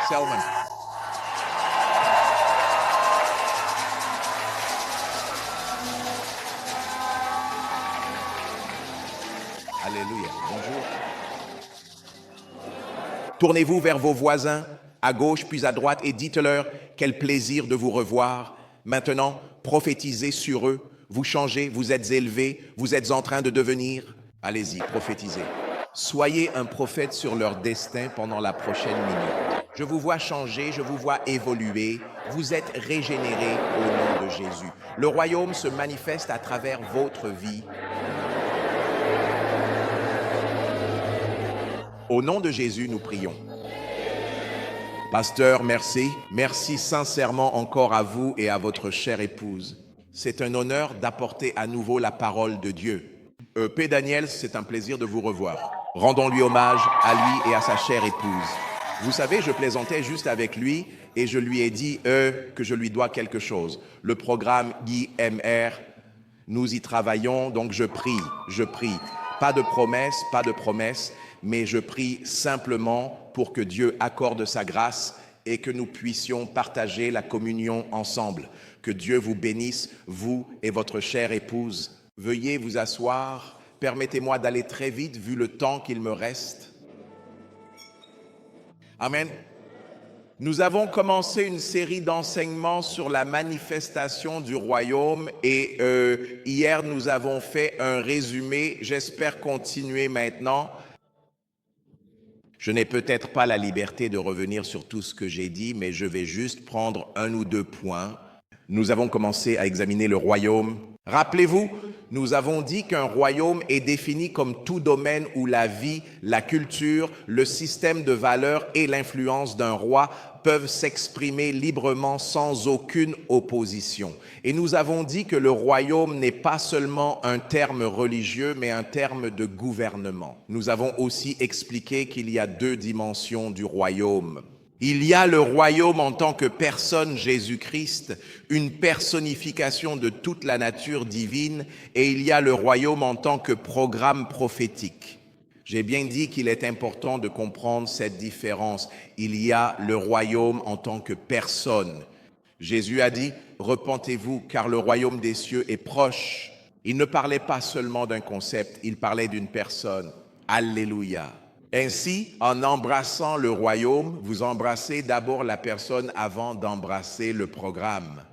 Selman. Alléluia. Bonjour. Tournez-vous vers vos voisins, à gauche puis à droite, et dites-leur quel plaisir de vous revoir. Maintenant, prophétisez sur eux. Vous changez, vous êtes élevés, vous êtes en train de devenir. Allez-y, prophétisez. Soyez un prophète sur leur destin pendant la prochaine minute. Je vous vois changer, je vous vois évoluer. Vous êtes régénérés au nom de Jésus. Le royaume se manifeste à travers votre vie. Au nom de Jésus, nous prions. Pasteur, merci. Merci sincèrement encore à vous et à votre chère épouse. C'est un honneur d'apporter à nouveau la parole de Dieu. P. Daniel, c'est un plaisir de vous revoir. Rendons-lui hommage à lui et à sa chère épouse. Vous savez, je plaisantais juste avec lui et je lui ai dit que je lui dois quelque chose. Le programme Guy MR, nous y travaillons, donc je prie. Pas de promesse, mais je prie simplement pour que Dieu accorde sa grâce et que nous puissions partager la communion ensemble. Que Dieu vous bénisse, vous et votre chère épouse. Veuillez vous asseoir. Permettez-moi d'aller très vite vu le temps qu'il me reste. Amen. Nous avons commencé une série d'enseignements sur la manifestation du royaume et hier nous avons fait un résumé. J'espère continuer maintenant. Je n'ai peut-être pas la liberté de revenir sur tout ce que j'ai dit, mais je vais juste prendre un ou deux points. Nous avons commencé à examiner le royaume. Rappelez-vous, nous avons dit qu'un royaume est défini comme tout domaine où la vie, la culture, le système de valeurs et l'influence d'un roi peuvent s'exprimer librement sans aucune opposition. Et nous avons dit que le royaume n'est pas seulement un terme religieux, mais un terme de gouvernement. Nous avons aussi expliqué qu'il y a deux dimensions du royaume. Il y a le royaume en tant que personne Jésus-Christ, une personnification de toute la nature divine, et il y a le royaume en tant que programme prophétique. J'ai bien dit qu'il est important de comprendre cette différence. Il y a le royaume en tant que personne. Jésus a dit « Repentez-vous, car le royaume des cieux est proche ». Il ne parlait pas seulement d'un concept, il parlait d'une personne. Alléluia. Ainsi, en embrassant le royaume, vous embrassez d'abord la personne avant d'embrasser le programme.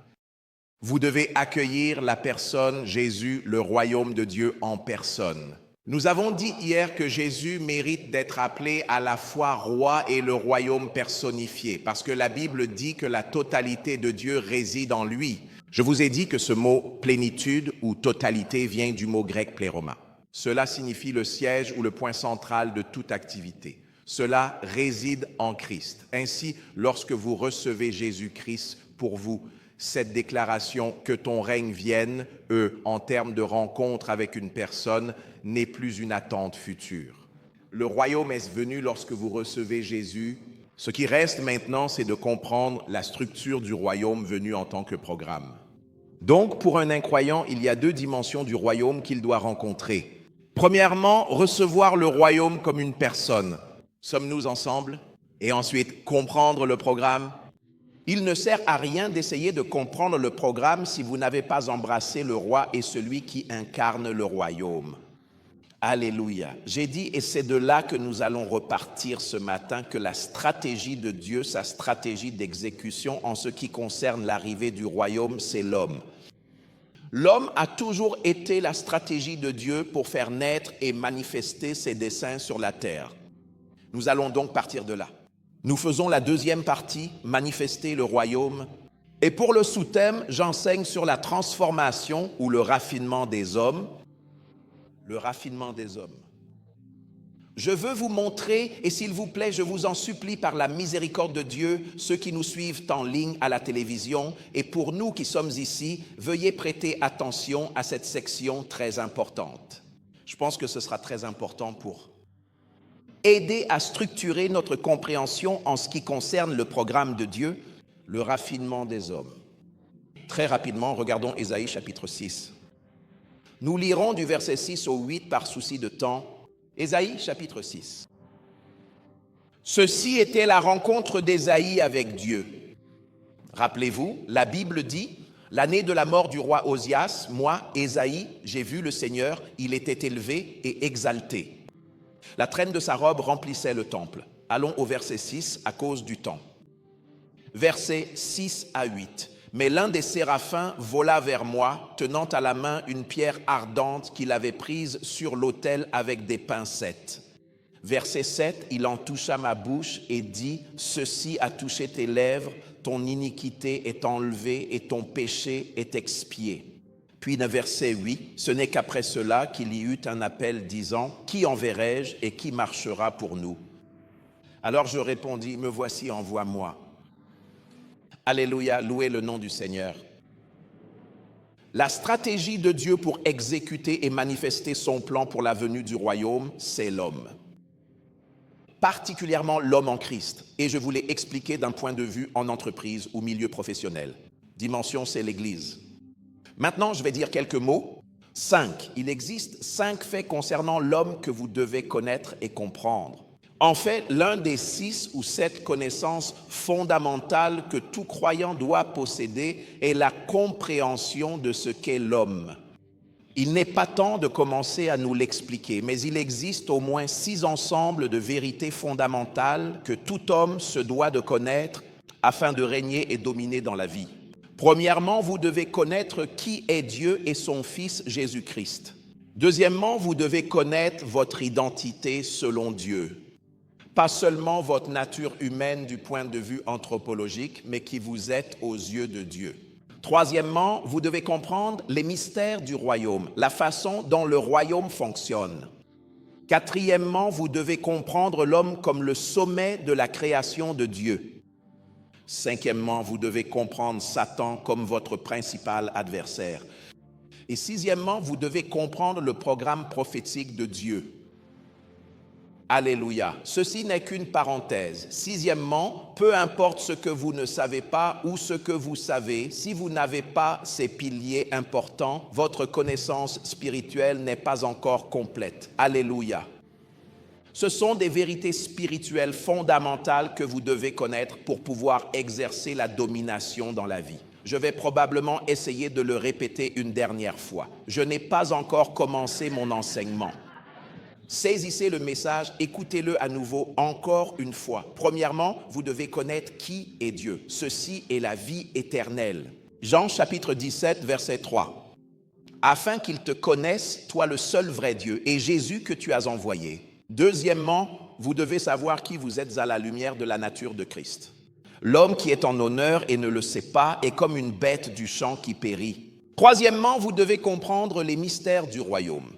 Vous devez accueillir la personne, Jésus, le royaume de Dieu en personne. Nous avons dit hier que Jésus mérite d'être appelé à la fois roi et le royaume personnifié, parce que la Bible dit que la totalité de Dieu réside en lui. Je vous ai dit que ce mot plénitude ou totalité vient du mot grec pléroma. Cela signifie le siège ou le point central de toute activité. Cela réside en Christ. Ainsi, lorsque vous recevez Jésus-Christ pour vous, cette déclaration « que ton règne vienne », en termes de rencontre avec une personne, n'est plus une attente future. Le royaume est venu lorsque vous recevez Jésus. Ce qui reste maintenant, c'est de comprendre la structure du royaume venu en tant que programme. Donc, pour un incroyant, il y a deux dimensions du royaume qu'il doit rencontrer. Premièrement, recevoir le royaume comme une personne. Sommes-nous ensemble? Et ensuite, comprendre le programme. Il ne sert à rien d'essayer de comprendre le programme si vous n'avez pas embrassé le roi et celui qui incarne le royaume. Alléluia. J'ai dit, et c'est de là que nous allons repartir ce matin, que la stratégie de Dieu, sa stratégie d'exécution en ce qui concerne l'arrivée du royaume, c'est l'homme. L'homme a toujours été la stratégie de Dieu pour faire naître et manifester ses desseins sur la terre. Nous allons donc partir de là. Nous faisons la deuxième partie, manifester le royaume. Et pour le sous-thème, j'enseigne sur la transformation ou le raffinement des hommes. Le raffinement des hommes. Je veux vous montrer, et s'il vous plaît, je vous en supplie par la miséricorde de Dieu, ceux qui nous suivent en ligne à la télévision, et pour nous qui sommes ici, veuillez prêter attention à cette section très importante. Je pense que ce sera très important pour aider à structurer notre compréhension en ce qui concerne le programme de Dieu, le raffinement des hommes. Très rapidement, regardons Ésaïe chapitre 6. Nous lirons du verset 6 au 8 par souci de temps. Ésaïe chapitre 6. Ceci était la rencontre d'Ésaïe avec Dieu. Rappelez-vous, la Bible dit, l'année de la mort du roi Osias, moi, Ésaïe, j'ai vu le Seigneur, il était élevé et exalté. La traîne de sa robe remplissait le temple. Allons au verset 6 à cause du temps. Versets 6 à 8. Mais l'un des séraphins vola vers moi, tenant à la main une pierre ardente qu'il avait prise sur l'autel avec des pincettes. Verset 7, il en toucha ma bouche et dit, « Ceci a touché tes lèvres, ton iniquité est enlevée et ton péché est expié. » Puis le verset 8, « Ce n'est qu'après cela qu'il y eut un appel disant, « Qui enverrai-je et qui marchera pour nous ?» Alors je répondis, « Me voici, envoie-moi. » Alléluia, louez le nom du Seigneur. La stratégie de Dieu pour exécuter et manifester son plan pour la venue du royaume, c'est l'homme. Particulièrement l'homme en Christ. Et je vous l'ai expliqué d'un point de vue en entreprise ou milieu professionnel. Dimension, c'est l'Église. Maintenant, je vais dire quelques mots. 5. Il existe 5 faits concernant l'homme que vous devez connaître et comprendre. En fait, l'un des 6 ou 7 connaissances fondamentales que tout croyant doit posséder est la compréhension de ce qu'est l'homme. Il n'est pas temps de commencer à nous l'expliquer, mais il existe au moins 6 ensembles de vérités fondamentales que tout homme se doit de connaître afin de régner et dominer dans la vie. Premièrement, vous devez connaître qui est Dieu et son Fils Jésus-Christ. Deuxièmement, vous devez connaître votre identité selon Dieu. Pas seulement votre nature humaine du point de vue anthropologique, mais qui vous êtes aux yeux de Dieu. Troisièmement, vous devez comprendre les mystères du royaume, la façon dont le royaume fonctionne. Quatrièmement, vous devez comprendre l'homme comme le sommet de la création de Dieu. Cinquièmement, vous devez comprendre Satan comme votre principal adversaire. Et sixièmement, vous devez comprendre le programme prophétique de Dieu. Alléluia. Ceci n'est qu'une parenthèse. Sixièmement, peu importe ce que vous ne savez pas ou ce que vous savez, si vous n'avez pas ces piliers importants, votre connaissance spirituelle n'est pas encore complète. Alléluia. Ce sont des vérités spirituelles fondamentales que vous devez connaître pour pouvoir exercer la domination dans la vie. Je vais probablement essayer de le répéter une dernière fois. Je n'ai pas encore commencé mon enseignement. Saisissez le message, écoutez-le à nouveau encore une fois. Premièrement, vous devez connaître qui est Dieu. Ceci est la vie éternelle. Jean chapitre 17, verset 3. Afin qu'ils te connaissent, toi le seul vrai Dieu, et Jésus que tu as envoyé. Deuxièmement, vous devez savoir qui vous êtes à la lumière de la nature de Christ. L'homme qui est en honneur et ne le sait pas est comme une bête du champ qui périt. Troisièmement, vous devez comprendre les mystères du royaume.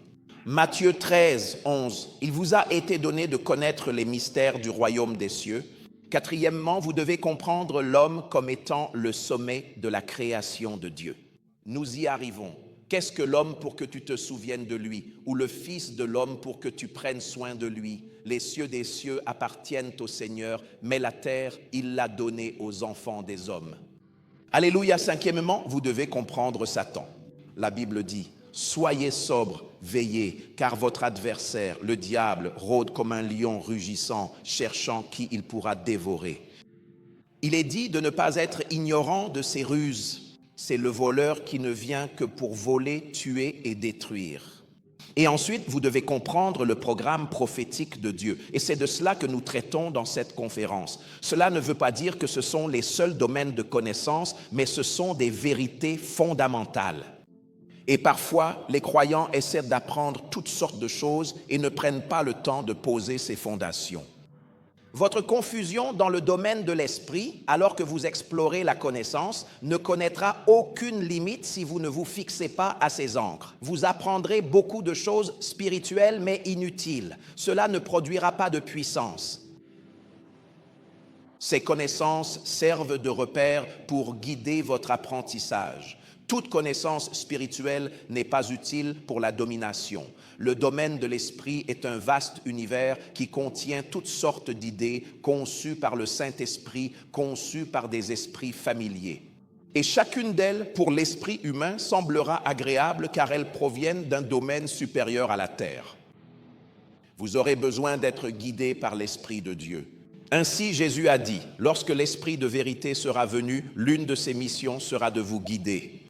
Matthieu 13, 11, il vous a été donné de connaître les mystères du royaume des cieux. Quatrièmement, vous devez comprendre l'homme comme étant le sommet de la création de Dieu. Nous y arrivons. Qu'est-ce que l'homme pour que tu te souviennes de lui? Ou le Fils de l'homme pour que tu prennes soin de lui? Les cieux des cieux appartiennent au Seigneur, mais la terre, il l'a donnée aux enfants des hommes. Alléluia. Cinquièmement, vous devez comprendre Satan. La Bible dit, soyez sobres, veillez, car votre adversaire, le diable, rôde comme un lion rugissant, cherchant qui il pourra dévorer. Il est dit de ne pas être ignorant de ses ruses. C'est le voleur qui ne vient que pour voler, tuer et détruire. Et ensuite, vous devez comprendre le programme prophétique de Dieu. Et c'est de cela que nous traitons dans cette conférence. Cela ne veut pas dire que ce sont les seuls domaines de connaissance, mais ce sont des vérités fondamentales. Et parfois, les croyants essaient d'apprendre toutes sortes de choses et ne prennent pas le temps de poser ces fondations. Votre confusion dans le domaine de l'esprit, alors que vous explorez la connaissance, ne connaîtra aucune limite si vous ne vous fixez pas à ces ancres. Vous apprendrez beaucoup de choses spirituelles mais inutiles. Cela ne produira pas de puissance. Ces connaissances servent de repère pour guider votre apprentissage. Toute connaissance spirituelle n'est pas utile pour la domination. Le domaine de l'esprit est un vaste univers qui contient toutes sortes d'idées conçues par le Saint-Esprit, conçues par des esprits familiers. Et chacune d'elles, pour l'esprit humain, semblera agréable car elles proviennent d'un domaine supérieur à la terre. Vous aurez besoin d'être guidé par l'Esprit de Dieu. Ainsi, Jésus a dit, lorsque l'Esprit de vérité sera venu, l'une de ses missions sera de vous guider.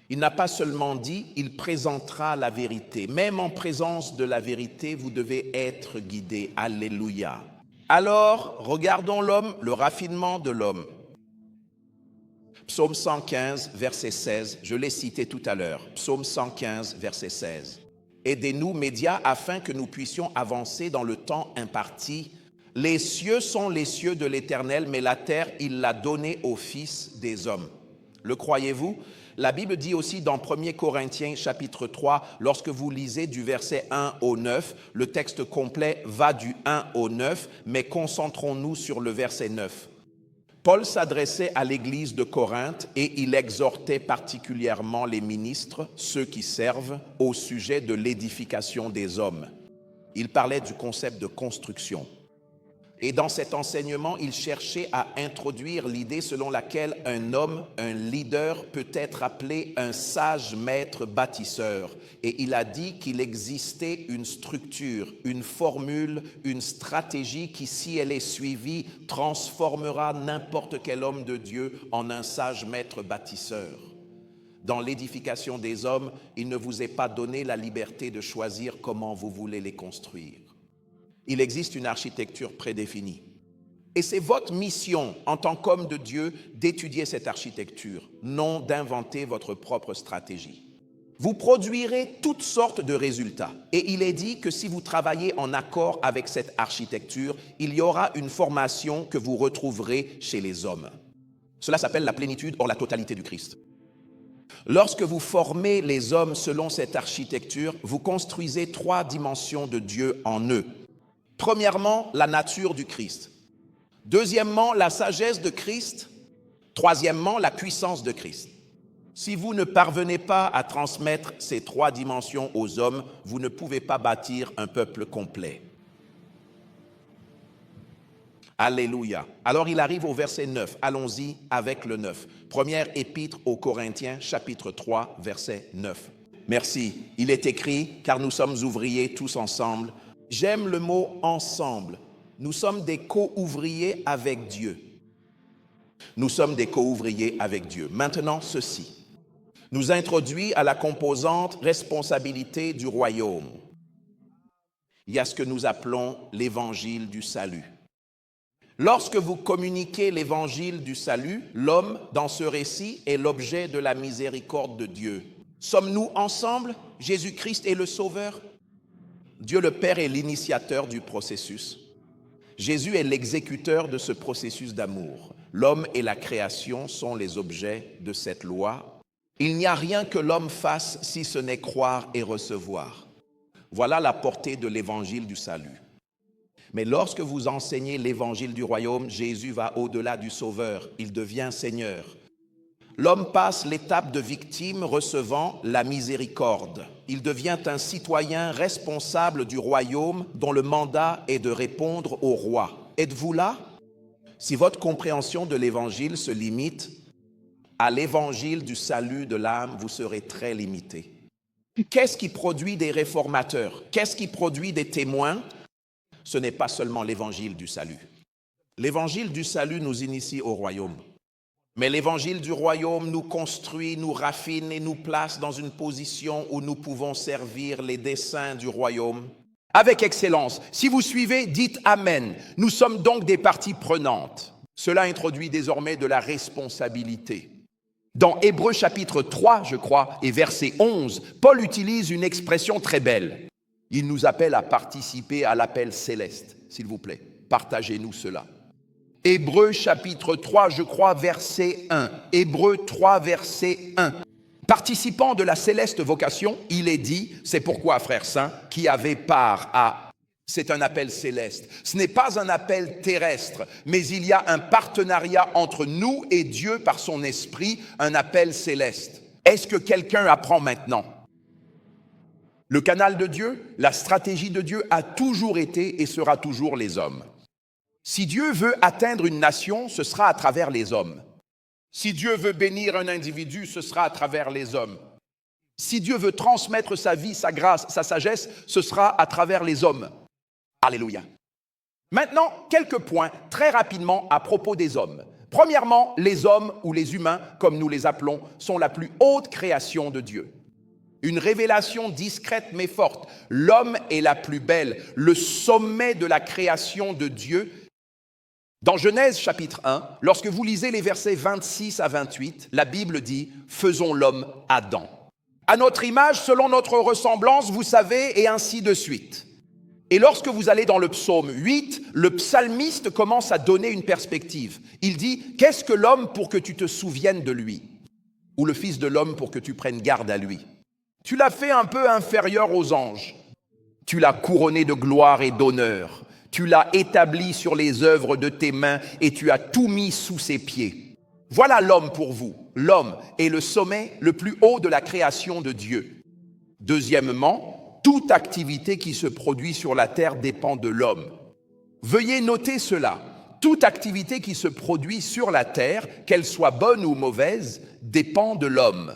Il n'a pas seulement dit, il présentera la vérité. Même en présence de la vérité, vous devez être guidé. Alléluia. Alors, regardons l'homme, le raffinement de l'homme. Psaume 115, verset 16, je l'ai cité tout à l'heure. Psaume 115, verset 16. Aidez-nous, médias, afin que nous puissions avancer dans le temps imparti. Les cieux sont les cieux de l'Éternel, mais la terre, il l'a donnée aux fils des hommes. Le croyez-vous? La Bible dit aussi dans 1 Corinthiens chapitre 3, lorsque vous lisez du verset 1 au 9, le texte complet va du 1 au 9, mais concentrons-nous sur le verset 9. Paul s'adressait à l'église de Corinthe et il exhortait particulièrement les ministres, ceux qui servent, au sujet de l'édification des hommes. Il parlait du concept de construction. Et dans cet enseignement, il cherchait à introduire l'idée selon laquelle un homme, un leader, peut être appelé un sage maître bâtisseur. Et il a dit qu'il existait une structure, une formule, une stratégie qui, si elle est suivie, transformera n'importe quel homme de Dieu en un sage maître bâtisseur. Dans l'édification des hommes, il ne vous est pas donné la liberté de choisir comment vous voulez les construire. Il existe une architecture prédéfinie. Et c'est votre mission en tant qu'homme de Dieu d'étudier cette architecture, non d'inventer votre propre stratégie. Vous produirez toutes sortes de résultats. Et il est dit que si vous travaillez en accord avec cette architecture, il y aura une formation que vous retrouverez chez les hommes. Cela s'appelle la plénitude hors la totalité du Christ. Lorsque vous formez les hommes selon cette architecture, vous construisez 3 dimensions de Dieu en eux. Premièrement, la nature du Christ. Deuxièmement, la sagesse de Christ. Troisièmement, la puissance de Christ. Si vous ne parvenez pas à transmettre ces 3 dimensions aux hommes, vous ne pouvez pas bâtir un peuple complet. Alléluia. Alors il arrive au verset 9. Allons-y avec le 9. Première épître aux Corinthiens, chapitre 3, verset 9. Merci. Il est écrit, car nous sommes ouvriers tous ensemble. J'aime le mot « ensemble ». Nous sommes des co-ouvriers avec Dieu. Nous sommes des co-ouvriers avec Dieu. Maintenant, ceci nous introduit à la composante responsabilité du royaume. Il y a ce que nous appelons l'évangile du salut. Lorsque vous communiquez l'évangile du salut, l'homme, dans ce récit, est l'objet de la miséricorde de Dieu. Sommes-nous ensemble? Jésus-Christ est le Sauveur. Dieu le Père est l'initiateur du processus. Jésus est l'exécuteur de ce processus d'amour. L'homme et la création sont les objets de cette loi. Il n'y a rien que l'homme fasse si ce n'est croire et recevoir. Voilà la portée de l'évangile du salut. Mais lorsque vous enseignez l'évangile du royaume, Jésus va au-delà du Sauveur. Il devient Seigneur. L'homme passe l'étape de victime recevant la miséricorde. Il devient un citoyen responsable du royaume dont le mandat est de répondre au roi. Êtes-vous là? Si votre compréhension de l'évangile se limite à l'évangile du salut de l'âme, vous serez très limité. Qu'est-ce qui produit des réformateurs? Qu'est-ce qui produit des témoins? Ce n'est pas seulement l'évangile du salut. L'évangile du salut nous initie au royaume. Mais l'évangile du royaume nous construit, nous raffine et nous place dans une position où nous pouvons servir les desseins du royaume avec excellence. Si vous suivez, dites Amen. Nous sommes donc des parties prenantes. Cela introduit désormais de la responsabilité. Dans Hébreux chapitre 3, je crois, et verset 11, Paul utilise une expression très belle. Il nous appelle à participer à l'appel céleste. S'il vous plaît, partagez-nous cela. Hébreux chapitre 3, je crois, verset 1. Hébreux 3, verset 1. Participant de la céleste vocation, il est dit, c'est pourquoi, frères saints, qui avaient part à... C'est un appel céleste. Ce n'est pas un appel terrestre, mais il y a un partenariat entre nous et Dieu par son esprit, un appel céleste. Est-ce que quelqu'un apprend maintenant? Le canal de Dieu, la stratégie de Dieu a toujours été et sera toujours les hommes. Si Dieu veut atteindre une nation, ce sera à travers les hommes. Si Dieu veut bénir un individu, ce sera à travers les hommes. Si Dieu veut transmettre sa vie, sa grâce, sa sagesse, ce sera à travers les hommes. Alléluia. Maintenant, quelques points très rapidement à propos des hommes. Premièrement, les hommes ou les humains, comme nous les appelons, sont la plus haute création de Dieu. Une révélation discrète mais forte. L'homme est la plus belle, le sommet de la création de Dieu. Dans Genèse chapitre 1, lorsque vous lisez les versets 26 à 28, la Bible dit « Faisons l'homme Adam ». À notre image, selon notre ressemblance, vous savez, et ainsi de suite. Et lorsque vous allez dans le psaume 8, le psalmiste commence à donner une perspective. Il dit « Qu'est-ce que l'homme pour que tu te souviennes de lui ?» Ou le fils de l'homme pour que tu prennes garde à lui. Tu l'as fait un peu inférieur aux anges. Tu l'as couronné de gloire et d'honneur. Tu l'as établi sur les œuvres de tes mains et tu as tout mis sous ses pieds. Voilà l'homme pour vous. L'homme est le sommet le plus haut de la création de Dieu. Deuxièmement, toute activité qui se produit sur la terre dépend de l'homme. Veuillez noter cela. Toute activité qui se produit sur la terre, qu'elle soit bonne ou mauvaise, dépend de l'homme.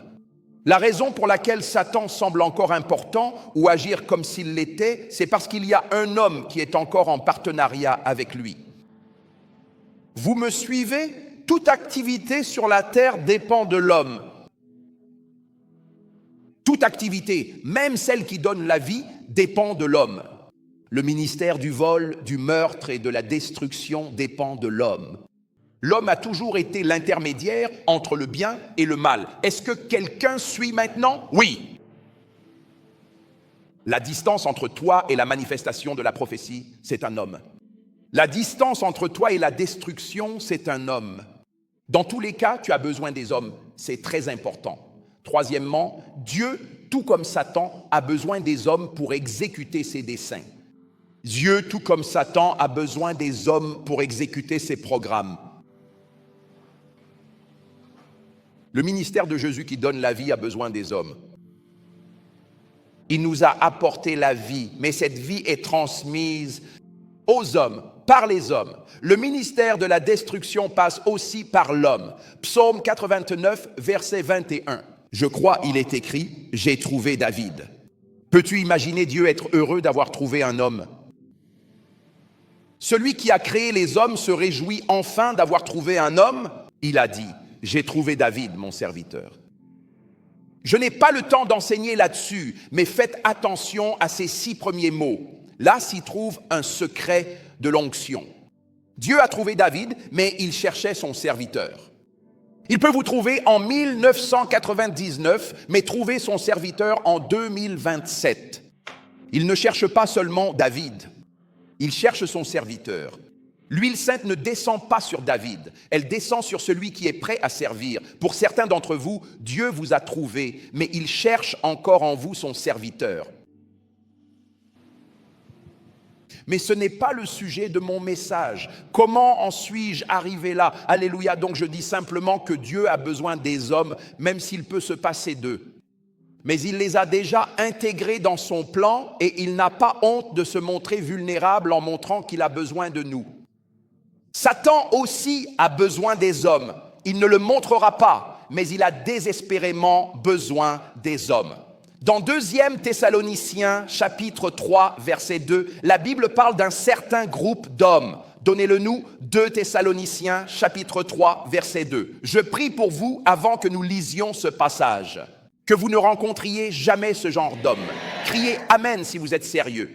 La raison pour laquelle Satan semble encore important ou agir comme s'il l'était, c'est parce qu'il y a un homme qui est encore en partenariat avec lui. Vous me suivez? Toute activité sur la terre dépend de l'homme. Toute activité, même celle qui donne la vie, dépend de l'homme. Le ministère du vol, du meurtre et de la destruction dépend de l'homme. L'homme a toujours été l'intermédiaire entre le bien et le mal. Est-ce que quelqu'un suit maintenant? Oui. La distance entre toi et la manifestation de la prophétie, c'est un homme. La distance entre toi et la destruction, c'est un homme. Dans tous les cas, tu as besoin des hommes. C'est très important. Troisièmement, Dieu, tout comme Satan, a besoin des hommes pour exécuter ses desseins. Dieu, tout comme Satan, a besoin des hommes pour exécuter ses programmes. Le ministère de Jésus qui donne la vie a besoin des hommes. Il nous a apporté la vie, mais cette vie est transmise aux hommes, par les hommes. Le ministère de la destruction passe aussi par l'homme. Psaume 89, verset 21. Je crois, il est écrit, j'ai trouvé David. Peux-tu imaginer Dieu être heureux d'avoir trouvé un homme? Celui qui a créé les hommes se réjouit enfin d'avoir trouvé un homme. Il a dit, j'ai trouvé David, mon serviteur. Je n'ai pas le temps d'enseigner là-dessus, mais faites attention à ces 6 premiers mots. Là s'y trouve un secret de l'onction. Dieu a trouvé David, mais il cherchait son serviteur. Il peut vous trouver en 1999, mais trouver son serviteur en 2027. Il ne cherche pas seulement David, il cherche son serviteur. L'huile sainte ne descend pas sur David, elle descend sur celui qui est prêt à servir. Pour certains d'entre vous, Dieu vous a trouvé, mais il cherche encore en vous son serviteur. Mais ce n'est pas le sujet de mon message. Comment en suis-je arrivé là? Alléluia, donc je dis simplement que Dieu a besoin des hommes, même s'il peut se passer d'eux. Mais il les a déjà intégrés dans son plan et il n'a pas honte de se montrer vulnérable en montrant qu'il a besoin de nous. Satan aussi a besoin des hommes. Il ne le montrera pas, mais il a désespérément besoin des hommes. Dans 2 Thessaloniciens, chapitre 3, verset 2, la Bible parle d'un certain groupe d'hommes. Donnez-le nous, 2 Thessaloniciens, chapitre 3, verset 2. Je prie pour vous avant que nous lisions ce passage, que vous ne rencontriez jamais ce genre d'homme. Criez « Amen » si vous êtes sérieux.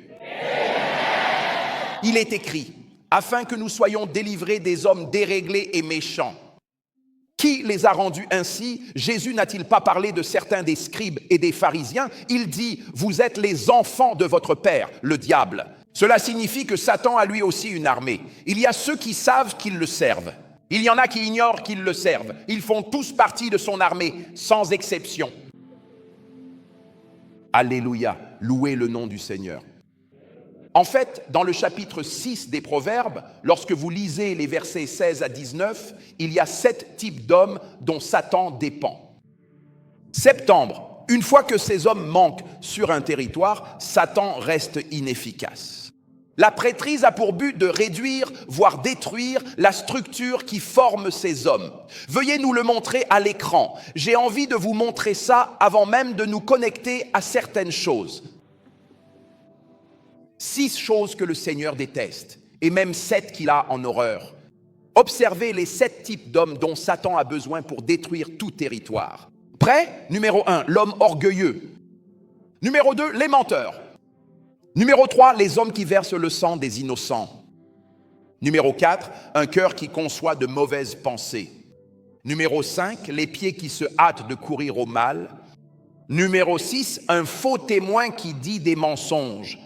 Il est écrit, afin que nous soyons délivrés des hommes déréglés et méchants. Qui les a rendus ainsi? Jésus n'a-t-il pas parlé de certains des scribes et des pharisiens? Il dit, vous êtes les enfants de votre père, le diable. Cela signifie que Satan a lui aussi une armée. Il y a ceux qui savent qu'ils le servent. Il y en a qui ignorent qu'ils le servent. Ils font tous partie de son armée, sans exception. Alléluia, louez le nom du Seigneur. En fait, dans le chapitre 6 des Proverbes, lorsque vous lisez les versets 16 à 19, il y a 7 types d'hommes dont Satan dépend. Septembre, une fois que ces hommes manquent sur un territoire, Satan reste inefficace. La prêtrise a pour but de réduire, voire détruire la structure qui forme ces hommes. Veuillez nous le montrer à l'écran. J'ai envie de vous montrer ça avant même de nous connecter à certaines choses. 6 choses que le Seigneur déteste. et même 7 qu'il a en horreur. Observez les 7 types d'hommes dont Satan a besoin pour détruire tout territoire. Prêt? Numéro 1, l'homme orgueilleux. Numéro 2, les menteurs. Numéro 3, les hommes qui versent le sang des innocents. Numéro 4, un cœur qui conçoit de mauvaises pensées. Numéro 5, les pieds qui se hâtent de courir au mal. Numéro 6, un faux témoin qui dit des mensonges.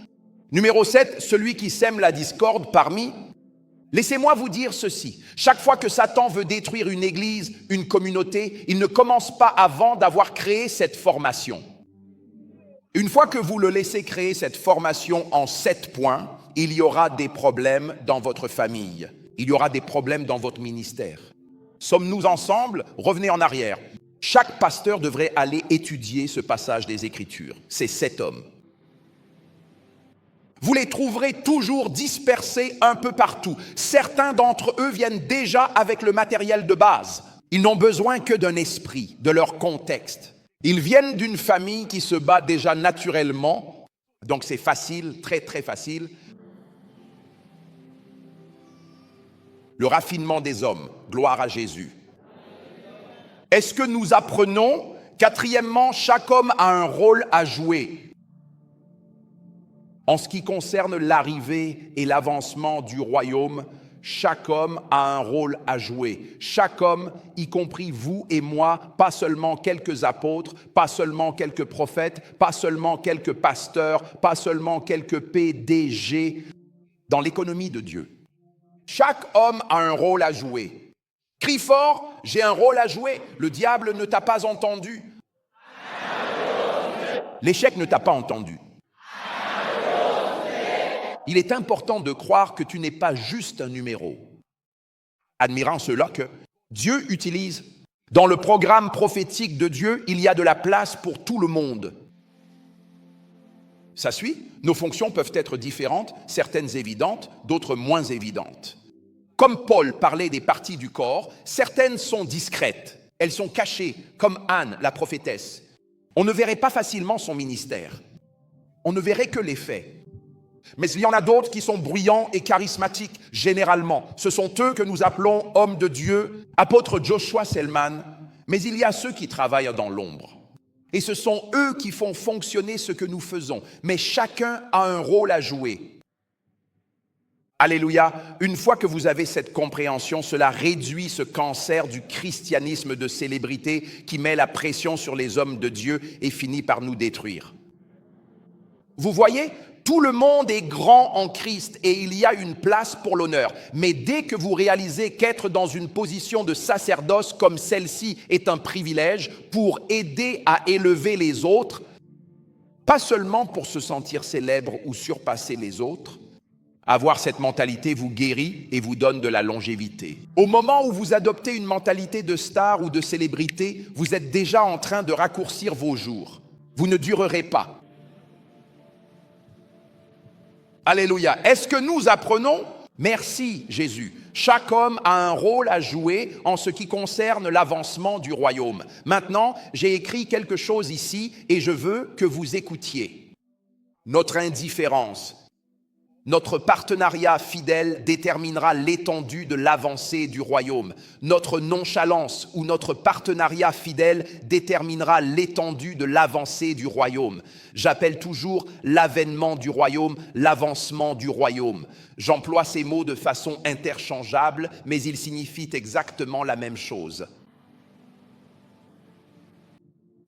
Numéro 7, celui qui sème la discorde parmi. Laissez-moi vous dire ceci. Chaque fois que Satan veut détruire une église, une communauté, il ne commence pas avant d'avoir créé cette formation. Une fois que vous le laissez créer cette formation en 7 points, il y aura des problèmes dans votre famille. Il y aura des problèmes dans votre ministère. Sommes-nous ensemble? Revenez en arrière. Chaque pasteur devrait aller étudier ce passage des Écritures. Ces 7 hommes. Vous les trouverez toujours dispersés un peu partout. Certains d'entre eux viennent déjà avec le matériel de base. Ils n'ont besoin que d'un esprit, de leur contexte. Ils viennent d'une famille qui se bat déjà naturellement, donc c'est facile, très très facile. Le raffinement des hommes, gloire à Jésus. Est-ce que nous apprenons? Quatrièmement, chaque homme a un rôle à jouer. En ce qui concerne l'arrivée et l'avancement du royaume, chaque homme a un rôle à jouer. Chaque homme, y compris vous et moi, pas seulement quelques apôtres, pas seulement quelques prophètes, pas seulement quelques pasteurs, pas seulement quelques PDG, dans l'économie de Dieu. Chaque homme a un rôle à jouer. Crie fort, j'ai un rôle à jouer. Le diable ne t'a pas entendu. L'échec ne t'a pas entendu. Il est important de croire que tu n'es pas juste un numéro. Admirant cela que Dieu utilise. Dans le programme prophétique de Dieu, il y a de la place pour tout le monde. Ça suit? Nos fonctions peuvent être différentes, certaines évidentes, d'autres moins évidentes. Comme Paul parlait des parties du corps, certaines sont discrètes. Elles sont cachées, comme Anne, la prophétesse. On ne verrait pas facilement son ministère. On ne verrait que les faits. Mais il y en a d'autres qui sont bruyants et charismatiques, généralement. Ce sont eux que nous appelons hommes de Dieu, apôtre Joshua Selman. Mais il y a ceux qui travaillent dans l'ombre. Et ce sont eux qui font fonctionner ce que nous faisons. Mais chacun a un rôle à jouer. Alléluia. Une fois que vous avez cette compréhension, cela réduit ce cancer du christianisme de célébrité qui met la pression sur les hommes de Dieu et finit par nous détruire. Vous voyez ? Tout le monde est grand en Christ et il y a une place pour l'honneur. Mais dès que vous réalisez qu'être dans une position de sacerdoce comme celle-ci est un privilège pour aider à élever les autres, pas seulement pour se sentir célèbre ou surpasser les autres, avoir cette mentalité vous guérit et vous donne de la longévité. Au moment où vous adoptez une mentalité de star ou de célébrité, vous êtes déjà en train de raccourcir vos jours. Vous ne durerez pas. Alléluia. Est-ce que nous apprenons? Merci Jésus. Chaque homme a un rôle à jouer en ce qui concerne l'avancement du royaume. Maintenant, j'ai écrit quelque chose ici et je veux que vous écoutiez. Notre indifférence, notre partenariat fidèle déterminera l'étendue de l'avancée du royaume. Notre nonchalance ou notre partenariat fidèle déterminera l'étendue de l'avancée du royaume. J'appelle toujours l'avènement du royaume, l'avancement du royaume. J'emploie ces mots de façon interchangeable, mais ils signifient exactement la même chose.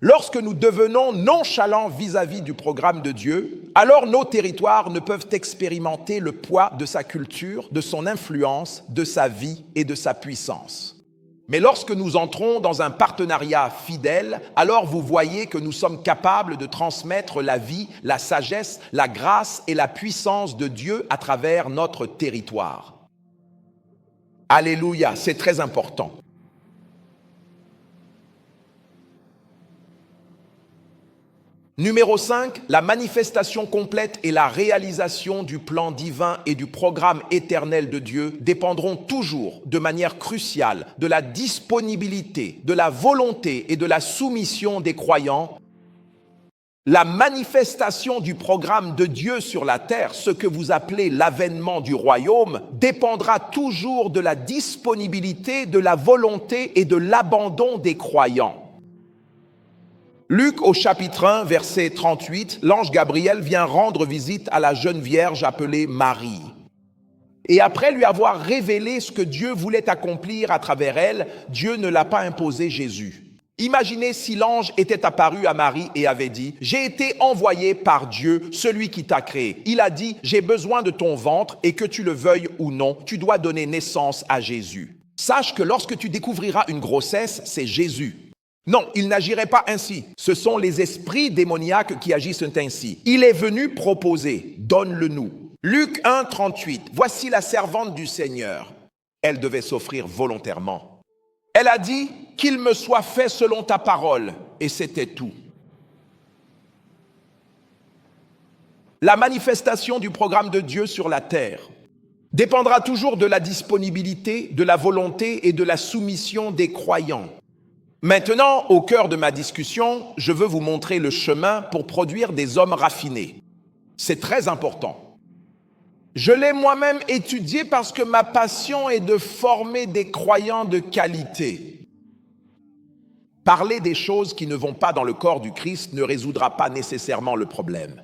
Lorsque nous devenons nonchalants vis-à-vis du programme de Dieu, alors nos territoires ne peuvent expérimenter le poids de sa culture, de son influence, de sa vie et de sa puissance. Mais lorsque nous entrons dans un partenariat fidèle, alors vous voyez que nous sommes capables de transmettre la vie, la sagesse, la grâce et la puissance de Dieu à travers notre territoire. Alléluia, c'est très important. Numéro 5, la manifestation complète et la réalisation du plan divin et du programme éternel de Dieu dépendront toujours de manière cruciale de la disponibilité, de la volonté et de la soumission des croyants. La manifestation du programme de Dieu sur la terre, ce que vous appelez l'avènement du royaume, dépendra toujours de la disponibilité, de la volonté et de l'abandon des croyants. Luc au chapitre 1, verset 38, l'ange Gabriel vient rendre visite à la jeune vierge appelée Marie. Et après lui avoir révélé ce que Dieu voulait accomplir à travers elle, Dieu ne l'a pas imposé Jésus. Imaginez si l'ange était apparu à Marie et avait dit « J'ai été envoyé par Dieu, celui qui t'a créé. Il a dit « J'ai besoin de ton ventre et que tu le veuilles ou non, tu dois donner naissance à Jésus. » Sache que lorsque tu découvriras une grossesse, c'est Jésus. Non, il n'agirait pas ainsi. Ce sont les esprits démoniaques qui agissent ainsi. Il est venu proposer « Donne-le-nous ». Luc 1, 38. Voici la servante du Seigneur. Elle devait s'offrir volontairement. Elle a dit « Qu'il me soit fait selon ta parole » et c'était tout. La manifestation du programme de Dieu sur la terre dépendra toujours de la disponibilité, de la volonté et de la soumission des croyants. Maintenant, au cœur de ma discussion, je veux vous montrer le chemin pour produire des hommes raffinés. C'est très important. Je l'ai moi-même étudié parce que ma passion est de former des croyants de qualité. Parler des choses qui ne vont pas dans le corps du Christ ne résoudra pas nécessairement le problème.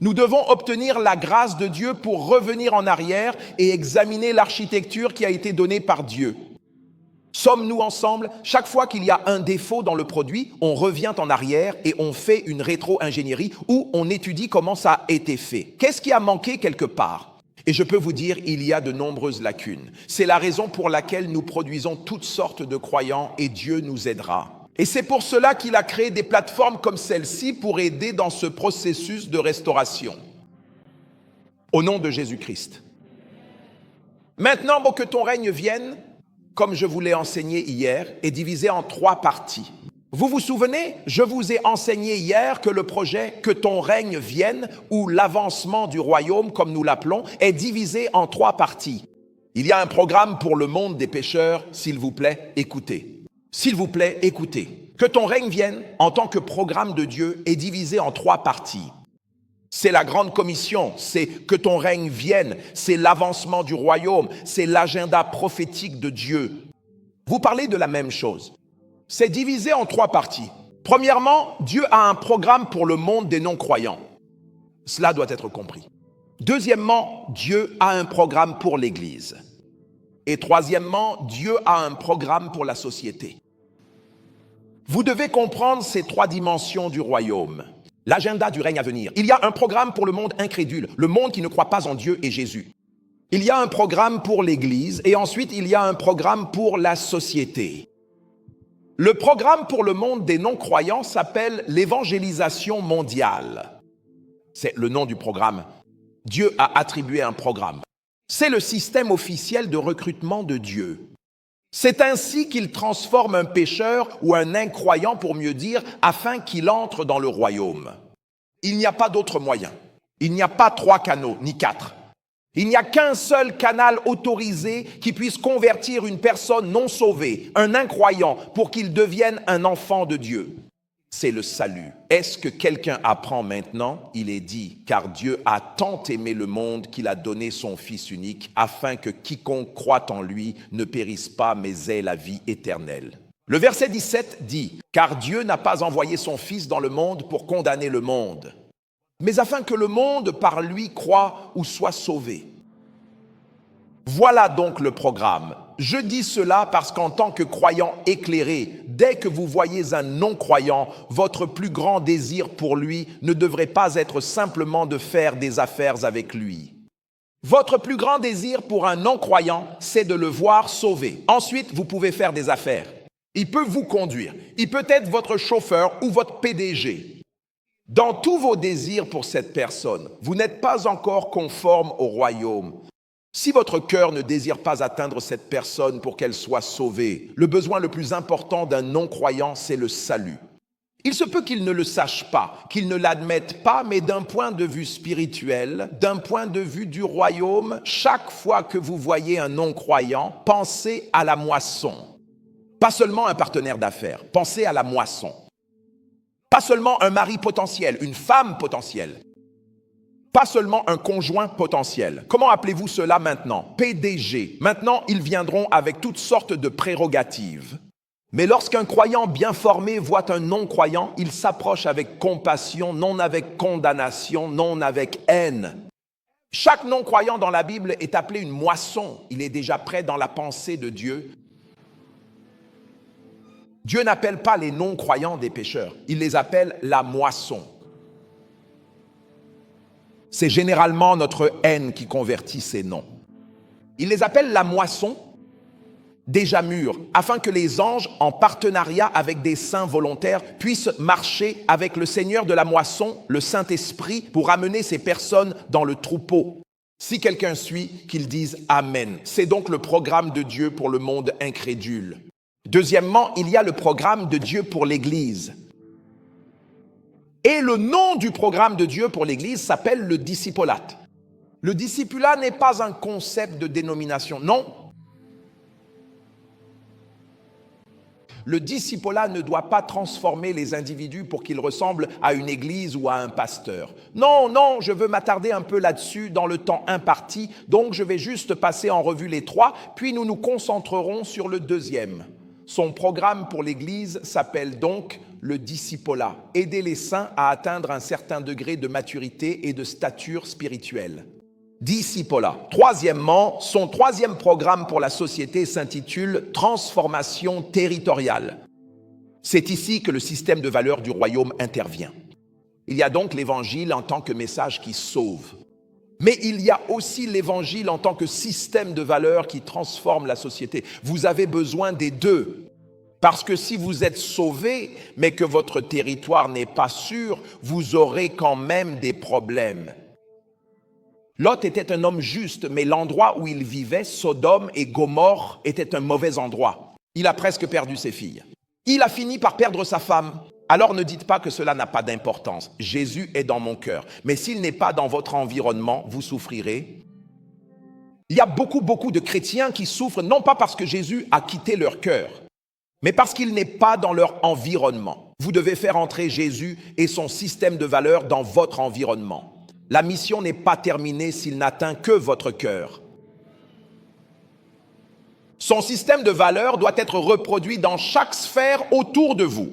Nous devons obtenir la grâce de Dieu pour revenir en arrière et examiner l'architecture qui a été donnée par Dieu. Sommes-nous ensemble? Chaque fois qu'il y a un défaut dans le produit, on revient en arrière et on fait une rétro-ingénierie où on étudie comment ça a été fait. Qu'est-ce qui a manqué quelque part? Et je peux vous dire, il y a de nombreuses lacunes. C'est la raison pour laquelle nous produisons toutes sortes de croyants et Dieu nous aidera. Et c'est pour cela qu'il a créé des plateformes comme celle-ci pour aider dans ce processus de restauration. Au nom de Jésus-Christ. Maintenant, que ton règne vienne, comme je vous l'ai enseigné hier, est divisé en 3 parties. Vous vous souvenez, je vous ai enseigné hier que le projet « Que ton règne vienne » ou l'avancement du royaume, comme nous l'appelons, est divisé en 3 parties. Il y a un programme pour le monde des pécheurs, s'il vous plaît, écoutez. S'il vous plaît, écoutez. Que ton règne vienne, en tant que programme de Dieu, est divisé en 3 parties. C'est la grande commission, c'est que ton règne vienne, c'est l'avancement du royaume, c'est l'agenda prophétique de Dieu. Vous parlez de la même chose. C'est divisé en 3 parties. Premièrement, Dieu a un programme pour le monde des non-croyants. Cela doit être compris. Deuxièmement, Dieu a un programme pour l'Église. Et troisièmement, Dieu a un programme pour la société. Vous devez comprendre ces 3 dimensions du royaume. L'agenda du règne à venir. Il y a un programme pour le monde incrédule, le monde qui ne croit pas en Dieu et Jésus. Il y a un programme pour l'Église et ensuite il y a un programme pour la société. Le programme pour le monde des non-croyants s'appelle l'évangélisation mondiale. C'est le nom du programme. Dieu a attribué un programme. C'est le système officiel de recrutement de Dieu. C'est ainsi qu'il transforme un pécheur ou un incroyant, pour mieux dire, afin qu'il entre dans le royaume. Il n'y a pas d'autre moyen. Il n'y a pas 3 canaux, ni 4. Il n'y a qu'un seul canal autorisé qui puisse convertir une personne non sauvée, un incroyant, pour qu'il devienne un enfant de Dieu. C'est le salut. Est-ce que quelqu'un apprend maintenant? Il est dit, car Dieu a tant aimé le monde qu'il a donné son Fils unique, afin que quiconque croit en lui ne périsse pas, mais ait la vie éternelle. Le verset 17 dit, car Dieu n'a pas envoyé son Fils dans le monde pour condamner le monde, mais afin que le monde par lui croie ou soit sauvé. Voilà donc le programme. Je dis cela parce qu'en tant que croyant éclairé, dès que vous voyez un non-croyant, votre plus grand désir pour lui ne devrait pas être simplement de faire des affaires avec lui. Votre plus grand désir pour un non-croyant, c'est de le voir sauvé. Ensuite, vous pouvez faire des affaires. Il peut vous conduire. Il peut être votre chauffeur ou votre PDG. Dans tous vos désirs pour cette personne, vous n'êtes pas encore conforme au royaume. Si votre cœur ne désire pas atteindre cette personne pour qu'elle soit sauvée, le besoin le plus important d'un non-croyant, c'est le salut. Il se peut qu'il ne le sache pas, qu'il ne l'admette pas, mais d'un point de vue spirituel, d'un point de vue du royaume, chaque fois que vous voyez un non-croyant, pensez à la moisson. Pas seulement un partenaire d'affaires, pensez à la moisson. Pas seulement un mari potentiel, une femme potentielle. Pas seulement un conjoint potentiel. Comment appelez-vous cela maintenant? PDG. Maintenant, ils viendront avec toutes sortes de prérogatives. Mais lorsqu'un croyant bien formé voit un non-croyant, il s'approche avec compassion, non avec condamnation, non avec haine. Chaque non-croyant dans la Bible est appelé une moisson. Il est déjà prêt dans la pensée de Dieu. Dieu n'appelle pas les non-croyants des pécheurs. Il les appelle la moisson. C'est généralement notre haine qui convertit ces noms. Il les appelle la moisson déjà mûre, afin que les anges, en partenariat avec des saints volontaires, puissent marcher avec le Seigneur de la moisson, le Saint-Esprit, pour amener ces personnes dans le troupeau. Si quelqu'un suit, qu'il dise Amen. C'est donc le programme de Dieu pour le monde incrédule. Deuxièmement, il y a le programme de Dieu pour l'Église. Et le nom du programme de Dieu pour l'Église s'appelle le discipulat. Le discipulat n'est pas un concept de dénomination, non. Le discipulat ne doit pas transformer les individus pour qu'ils ressemblent à une église ou à un pasteur. Non, non, je veux m'attarder un peu là-dessus dans le temps imparti, donc je vais juste passer en revue les trois, puis nous nous concentrerons sur le deuxième. Son programme pour l'Église s'appelle donc le discipulat, aider les saints à atteindre un certain degré de maturité et de stature spirituelle. Discipulat. Troisièmement, son troisième programme pour la société s'intitule Transformation territoriale. C'est ici que le système de valeurs du royaume intervient. Il y a donc l'Évangile en tant que message qui sauve. Mais il y a aussi l'Évangile en tant que système de valeurs qui transforme la société. Vous avez besoin des deux. Parce que si vous êtes sauvé, mais que votre territoire n'est pas sûr, vous aurez quand même des problèmes. Lot était un homme juste, mais l'endroit où il vivait, Sodome et Gomorrhe, était un mauvais endroit. Il a presque perdu ses filles. Il a fini par perdre sa femme. Alors ne dites pas que cela n'a pas d'importance. Jésus est dans mon cœur. Mais s'il n'est pas dans votre environnement, vous souffrirez. Il y a beaucoup de chrétiens qui souffrent, non pas parce que Jésus a quitté leur cœur, mais parce qu'il n'est pas dans leur environnement. Vous devez faire entrer Jésus et son système de valeurs dans votre environnement. La mission n'est pas terminée s'il n'atteint que votre cœur. Son système de valeurs doit être reproduit dans chaque sphère autour de vous.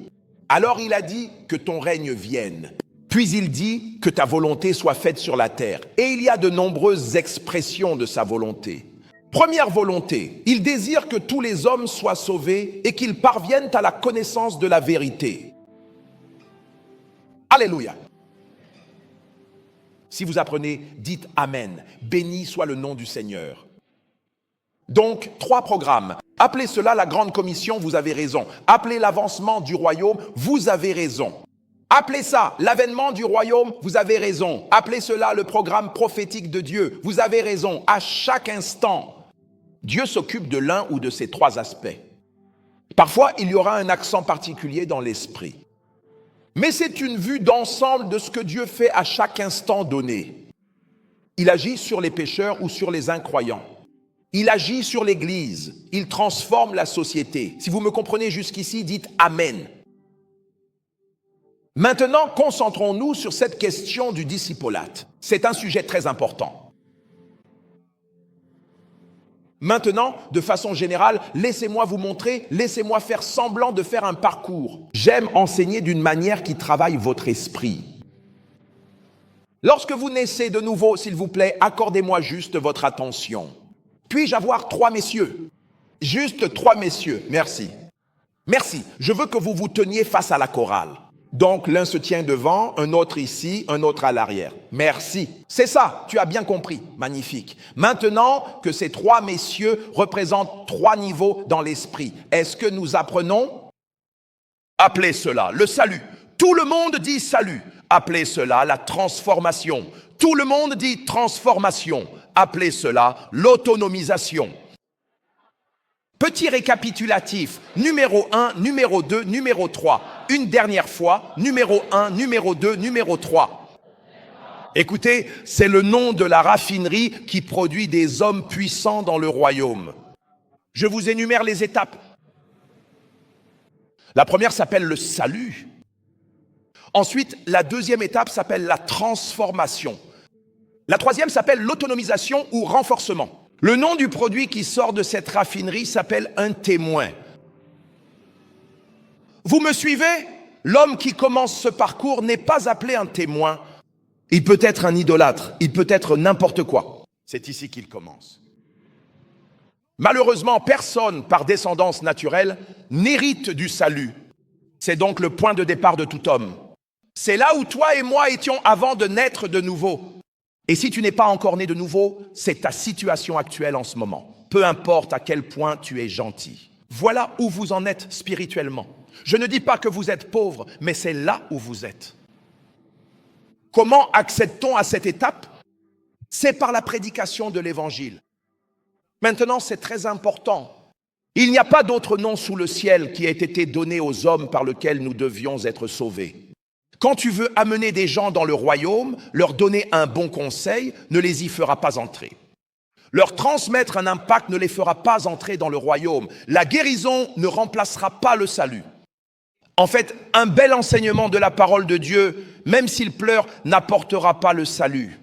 Alors il a dit que ton règne vienne. Puis il dit que ta volonté soit faite sur la terre. Et il y a de nombreuses expressions de sa volonté. Première volonté, il désire que tous les hommes soient sauvés et qu'ils parviennent à la connaissance de la vérité. Alléluia. Si vous apprenez, dites Amen. Béni soit le nom du Seigneur. Donc, 3 programmes. Appelez cela la grande commission, vous avez raison. Appelez l'avancement du royaume, vous avez raison. Appelez ça l'avènement du royaume, vous avez raison. Appelez cela le programme prophétique de Dieu, vous avez raison. À chaque instant, Dieu s'occupe de l'un ou de ces 3 aspects. Parfois, il y aura un accent particulier dans l'esprit. Mais c'est une vue d'ensemble de ce que Dieu fait à chaque instant donné. Il agit sur les pécheurs ou sur les incroyants. Il agit sur l'Église. Il transforme la société. Si vous me comprenez jusqu'ici, dites Amen. Maintenant, concentrons-nous sur cette question du discipulat. C'est un sujet très important. Maintenant, de façon générale, laissez-moi vous montrer, laissez-moi faire semblant de faire un parcours. J'aime enseigner d'une manière qui travaille votre esprit. Lorsque vous naissez de nouveau, s'il vous plaît, accordez-moi juste votre attention. Puis-je avoir 3 messieurs? Juste 3 messieurs, merci. Merci, je veux que vous vous teniez face à la chorale. Donc, l'un se tient devant, un autre ici, un autre à l'arrière. Merci. C'est ça, tu as bien compris. Magnifique. Maintenant que ces 3 messieurs représentent 3 niveaux dans l'esprit, est-ce que nous apprenons? Appelez cela le salut. Tout le monde dit salut. Appelez cela la transformation. Tout le monde dit transformation. Appelez cela l'autonomisation. Petit récapitulatif, numéro 1, numéro 2, numéro 3. Une dernière fois, numéro 1, numéro 2, numéro 3. Écoutez, c'est le nom de la raffinerie qui produit des hommes puissants dans le royaume. Je vous énumère les étapes. La première s'appelle le salut. Ensuite, la deuxième étape s'appelle la transformation. La troisième s'appelle l'autonomisation ou renforcement. Le nom du produit qui sort de cette raffinerie s'appelle un témoin. Vous me suivez? L'homme qui commence ce parcours n'est pas appelé un témoin. Il peut être un idolâtre, il peut être n'importe quoi. C'est ici qu'il commence. Malheureusement, personne, par descendance naturelle, n'hérite du salut. C'est donc le point de départ de tout homme. C'est là où toi et moi étions avant de naître de nouveau. Et si tu n'es pas encore né de nouveau, c'est ta situation actuelle en ce moment. Peu importe à quel point tu es gentil. Voilà où vous en êtes spirituellement. Je ne dis pas que vous êtes pauvre, mais c'est là où vous êtes. Comment accède-t-on à cette étape? C'est par la prédication de l'Évangile. Maintenant, c'est très important. Il n'y a pas d'autre nom sous le ciel qui ait été donné aux hommes par lequel nous devions être sauvés. Quand tu veux amener des gens dans le royaume, leur donner un bon conseil ne les y fera pas entrer. Leur transmettre un impact ne les fera pas entrer dans le royaume. La guérison ne remplacera pas le salut. En fait, un bel enseignement de la parole de Dieu, même s'il pleure, n'apportera pas le salut.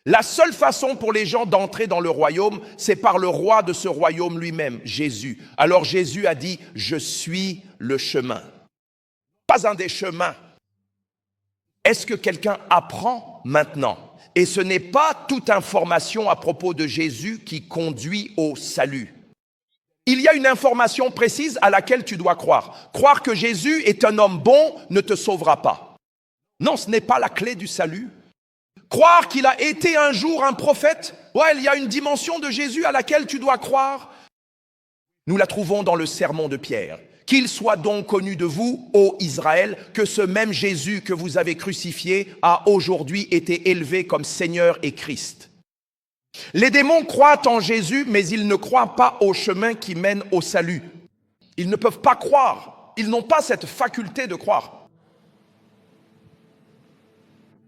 La seule façon pour les gens d'entrer dans le royaume, c'est par le roi de ce royaume lui-même, Jésus. Alors Jésus a dit, « Je suis le chemin ». Pas un des chemins. Est-ce que quelqu'un apprend maintenant? Et ce n'est pas toute information à propos de Jésus qui conduit au salut. Il y a une information précise à laquelle tu dois croire. Croire que Jésus est un homme bon ne te sauvera pas. Non, ce n'est pas la clé du salut. Croire qu'il a été un jour un prophète, ouais, il y a une dimension de Jésus à laquelle tu dois croire. Nous la trouvons dans le sermon de Pierre. Qu'il soit donc connu de vous, ô Israël, que ce même Jésus que vous avez crucifié a aujourd'hui été élevé comme Seigneur et Christ. Les démons croient en Jésus, mais ils ne croient pas au chemin qui mène au salut. Ils ne peuvent pas croire. Ils n'ont pas cette faculté de croire.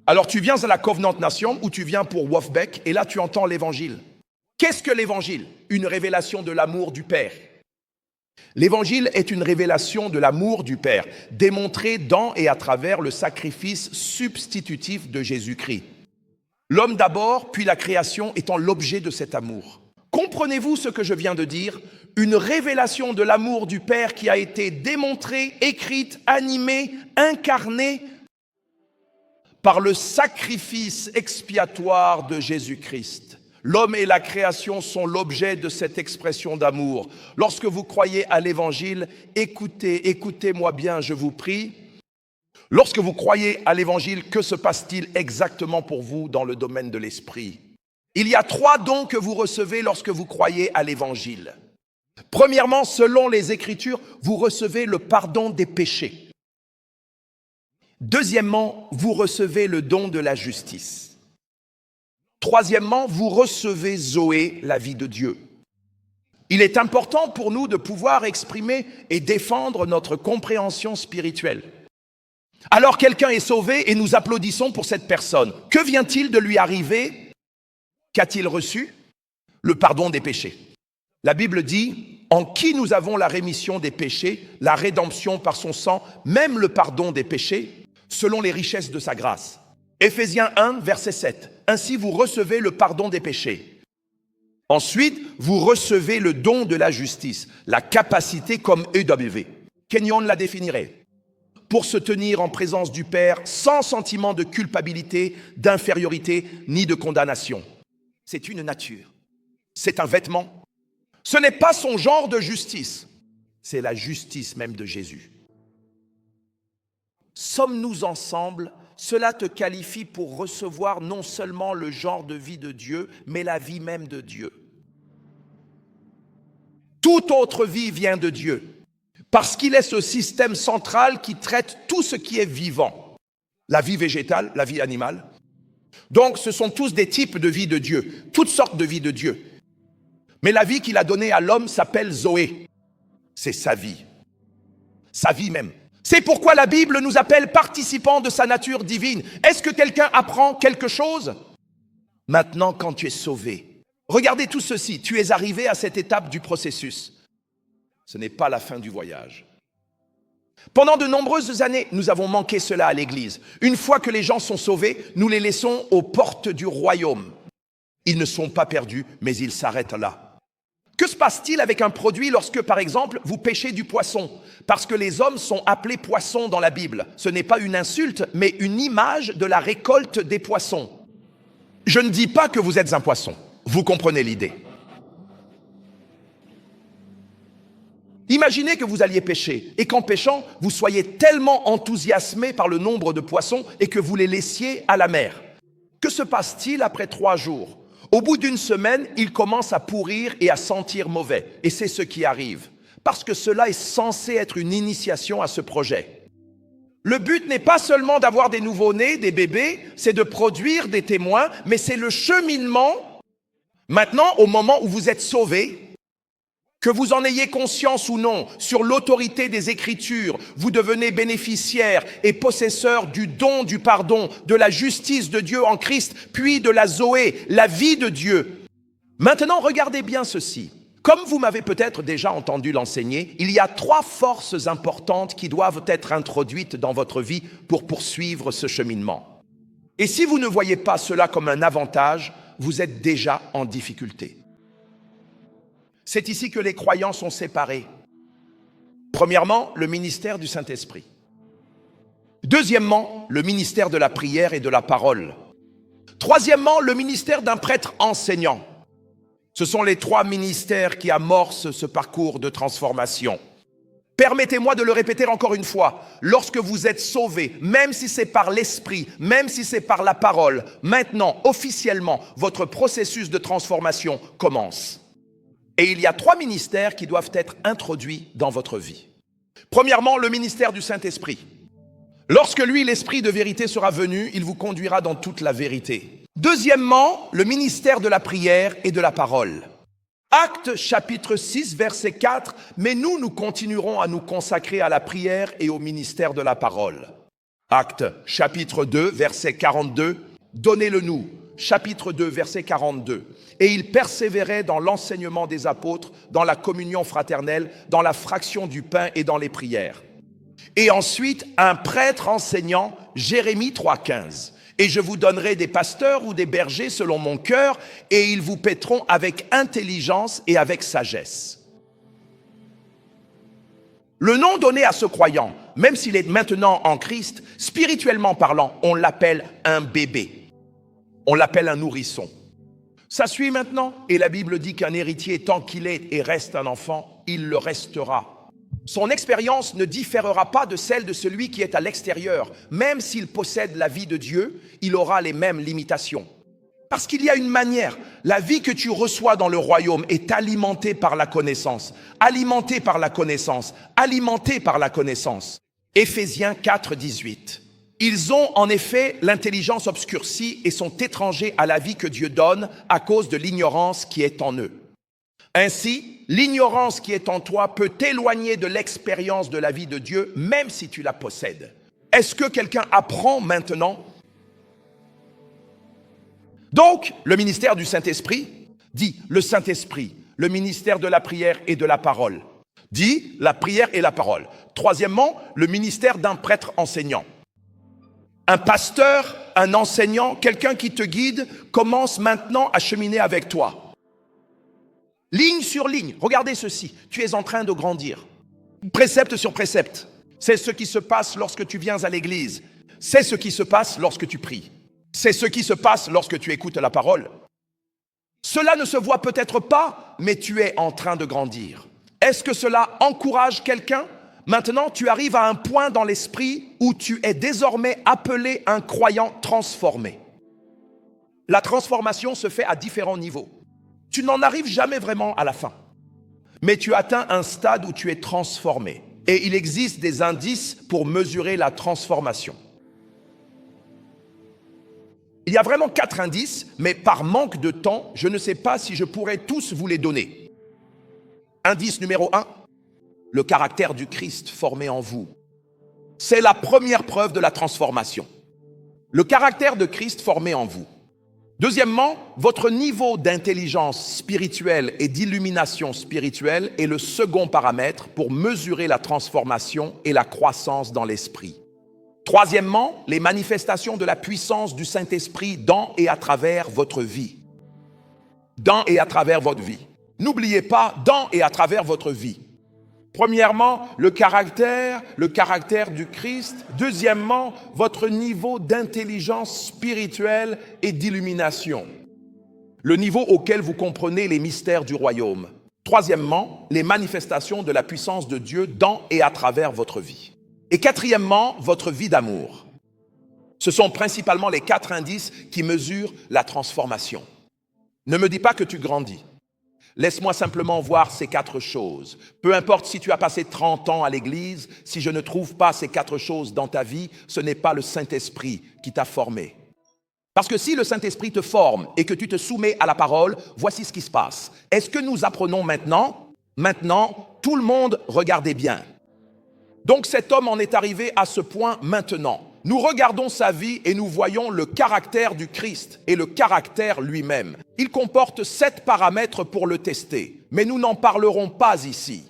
Alors tu viens à la Covenant Nation ou tu viens pour Wofbeck et là tu entends l'évangile. Qu'est-ce que l'évangile? Une révélation de l'amour du Père. L'évangile est une révélation de l'amour du Père, démontré dans et à travers le sacrifice substitutif de Jésus-Christ. L'homme d'abord, puis la création étant l'objet de cet amour. Comprenez-vous ce que je viens de dire? Une révélation de l'amour du Père qui a été démontrée, écrite, animée, incarnée par le sacrifice expiatoire de Jésus-Christ. L'homme et la création sont l'objet de cette expression d'amour. Lorsque vous croyez à l'évangile, écoutez-moi bien, je vous prie. Lorsque vous croyez à l'évangile, que se passe-t-il exactement pour vous dans le domaine de l'esprit? Il y a 3 dons que vous recevez lorsque vous croyez à l'évangile. Premièrement, selon les Écritures, vous recevez le pardon des péchés. Deuxièmement, vous recevez le don de la justice. Troisièmement, vous recevez Zoé, la vie de Dieu. Il est important pour nous de pouvoir exprimer et défendre notre compréhension spirituelle. Alors quelqu'un est sauvé et nous applaudissons pour cette personne. Que vient-il de lui arriver? Qu'a-t-il reçu? Le pardon des péchés. La Bible dit, en qui nous avons la rémission des péchés, la rédemption par son sang, même le pardon des péchés, selon les richesses de sa grâce. Éphésiens 1, verset 7. Ainsi vous recevez le pardon des péchés. Ensuite, vous recevez le don de la justice, la capacité comme EW. Kenyon la définirait. Pour se tenir en présence du Père sans sentiment de culpabilité, d'infériorité ni de condamnation. C'est une nature. C'est un vêtement. Ce n'est pas son genre de justice. C'est la justice même de Jésus. Sommes-nous ensemble? Cela te qualifie pour recevoir non seulement le genre de vie de Dieu, mais la vie même de Dieu. Toute autre vie vient de Dieu. Parce qu'il est ce système central qui traite tout ce qui est vivant. La vie végétale, la vie animale. Donc ce sont tous des types de vie de Dieu, toutes sortes de vie de Dieu. Mais la vie qu'il a donnée à l'homme s'appelle Zoé. C'est sa vie même. C'est pourquoi la Bible nous appelle participants de sa nature divine. Est-ce que quelqu'un apprend quelque chose? Maintenant, quand tu es sauvé, regardez tout ceci, tu es arrivé à cette étape du processus. Ce n'est pas la fin du voyage. Pendant de nombreuses années, nous avons manqué cela à l'Église. Une fois que les gens sont sauvés, nous les laissons aux portes du royaume. Ils ne sont pas perdus, mais ils s'arrêtent là. Que se passe-t-il avec un produit lorsque, par exemple, vous pêchez du poisson? Parce que les hommes sont appelés poissons dans la Bible. Ce n'est pas une insulte, mais une image de la récolte des poissons. Je ne dis pas que vous êtes un poisson. Vous comprenez l'idée. Imaginez que vous alliez pêcher et qu'en pêchant, vous soyez tellement enthousiasmé par le nombre de poissons et que vous les laissiez à la mer. Que se passe-t-il après 3 jours? Au bout d'une semaine, ils commencent à pourrir et à sentir mauvais. Et c'est ce qui arrive. Parce que cela est censé être une initiation à ce projet. Le but n'est pas seulement d'avoir des nouveau-nés, des bébés, c'est de produire des témoins, mais c'est le cheminement. Maintenant, au moment où vous êtes sauvés, que vous en ayez conscience ou non, sur l'autorité des Écritures, vous devenez bénéficiaire et possesseur du don du pardon, de la justice de Dieu en Christ, puis de la Zoé, la vie de Dieu. Maintenant, regardez bien ceci. Comme vous m'avez peut-être déjà entendu l'enseigner, il y a 3 forces importantes qui doivent être introduites dans votre vie pour poursuivre ce cheminement. Et si vous ne voyez pas cela comme un avantage, vous êtes déjà en difficulté. C'est ici que les croyants sont séparés. Premièrement, le ministère du Saint-Esprit. Deuxièmement, le ministère de la prière et de la parole. Troisièmement, le ministère d'un prêtre enseignant. Ce sont les 3 ministères qui amorcent ce parcours de transformation. Permettez-moi de le répéter encore une fois. Lorsque vous êtes sauvés, même si c'est par l'esprit, même si c'est par la parole, maintenant, officiellement, votre processus de transformation commence. Et il y a 3 ministères qui doivent être introduits dans votre vie. Premièrement, le ministère du Saint-Esprit. Lorsque lui, l'Esprit de vérité sera venu, il vous conduira dans toute la vérité. Deuxièmement, le ministère de la prière et de la parole. Actes chapitre 6, verset 4, mais nous continuerons à nous consacrer à la prière et au ministère de la parole. Actes chapitre 2, verset 42, donnez-le nous. Chapitre 2, verset 42. Et il persévérait dans l'enseignement des apôtres, dans la communion fraternelle, dans la fraction du pain et dans les prières. Et ensuite, un prêtre enseignant, Jérémie 3, 15. Et je vous donnerai des pasteurs ou des bergers selon mon cœur, et ils vous paîtront avec intelligence et avec sagesse. Le nom donné à ce croyant, même s'il est maintenant en Christ, spirituellement parlant, on l'appelle un bébé. On l'appelle un nourrisson. Ça suit maintenant? Et la Bible dit qu'un héritier, tant qu'il est et reste un enfant, il le restera. Son expérience ne différera pas de celle de celui qui est à l'extérieur. Même s'il possède la vie de Dieu, il aura les mêmes limitations. Parce qu'il y a une manière. La vie que tu reçois dans le royaume est alimentée par la connaissance. Alimentée par la connaissance. Alimentée par la connaissance. Éphésiens 4, 18. Ils ont en effet l'intelligence obscurcie et sont étrangers à la vie que Dieu donne à cause de l'ignorance qui est en eux. Ainsi, l'ignorance qui est en toi peut t'éloigner de l'expérience de la vie de Dieu, même si tu la possèdes. Est-ce que quelqu'un apprend maintenant? Donc, le ministère du Saint-Esprit dit le Saint-Esprit, le ministère de la prière et de la parole. Dit la prière et la parole. Troisièmement, le ministère d'un prêtre enseignant. Un pasteur, un enseignant, quelqu'un qui te guide, commence maintenant à cheminer avec toi. Ligne sur ligne, regardez ceci, tu es en train de grandir. Précepte sur précepte, c'est ce qui se passe lorsque tu viens à l'église. C'est ce qui se passe lorsque tu pries. C'est ce qui se passe lorsque tu écoutes la parole. Cela ne se voit peut-être pas, mais tu es en train de grandir. Est-ce que cela encourage quelqu'un? Maintenant, tu arrives à un point dans l'esprit où tu es désormais appelé un croyant transformé. La transformation se fait à différents niveaux. Tu n'en arrives jamais vraiment à la fin. Mais tu atteins un stade où tu es transformé. Et il existe des indices pour mesurer la transformation. Il y a vraiment 4 indices, mais par manque de temps, je ne sais pas si je pourrais tous vous les donner. Indice numéro 1. Le caractère du Christ formé en vous. C'est la première preuve de la transformation. Le caractère de Christ formé en vous. Deuxièmement, votre niveau d'intelligence spirituelle et d'illumination spirituelle est le second paramètre pour mesurer la transformation et la croissance dans l'esprit. Troisièmement, les manifestations de la puissance du Saint-Esprit dans et à travers votre vie. Dans et à travers votre vie. N'oubliez pas, dans et à travers votre vie. Premièrement, le caractère du Christ. Deuxièmement, votre niveau d'intelligence spirituelle et d'illumination. Le niveau auquel vous comprenez les mystères du royaume. Troisièmement, les manifestations de la puissance de Dieu dans et à travers votre vie. Et quatrièmement, votre vie d'amour. Ce sont principalement les 4 indices qui mesurent la transformation. Ne me dis pas que tu grandis. Laisse-moi simplement voir ces 4 choses. Peu importe si tu as passé 30 ans à l'église, si je ne trouve pas ces 4 choses dans ta vie, ce n'est pas le Saint-Esprit qui t'a formé. Parce que si le Saint-Esprit te forme et que tu te soumets à la parole, voici ce qui se passe. Est-ce que nous apprenons maintenant? Maintenant, tout le monde, regardez bien. Donc cet homme en est arrivé à ce point maintenant. Nous regardons sa vie et nous voyons le caractère du Christ et le caractère lui-même. Il comporte 7 paramètres pour le tester, mais nous n'en parlerons pas ici.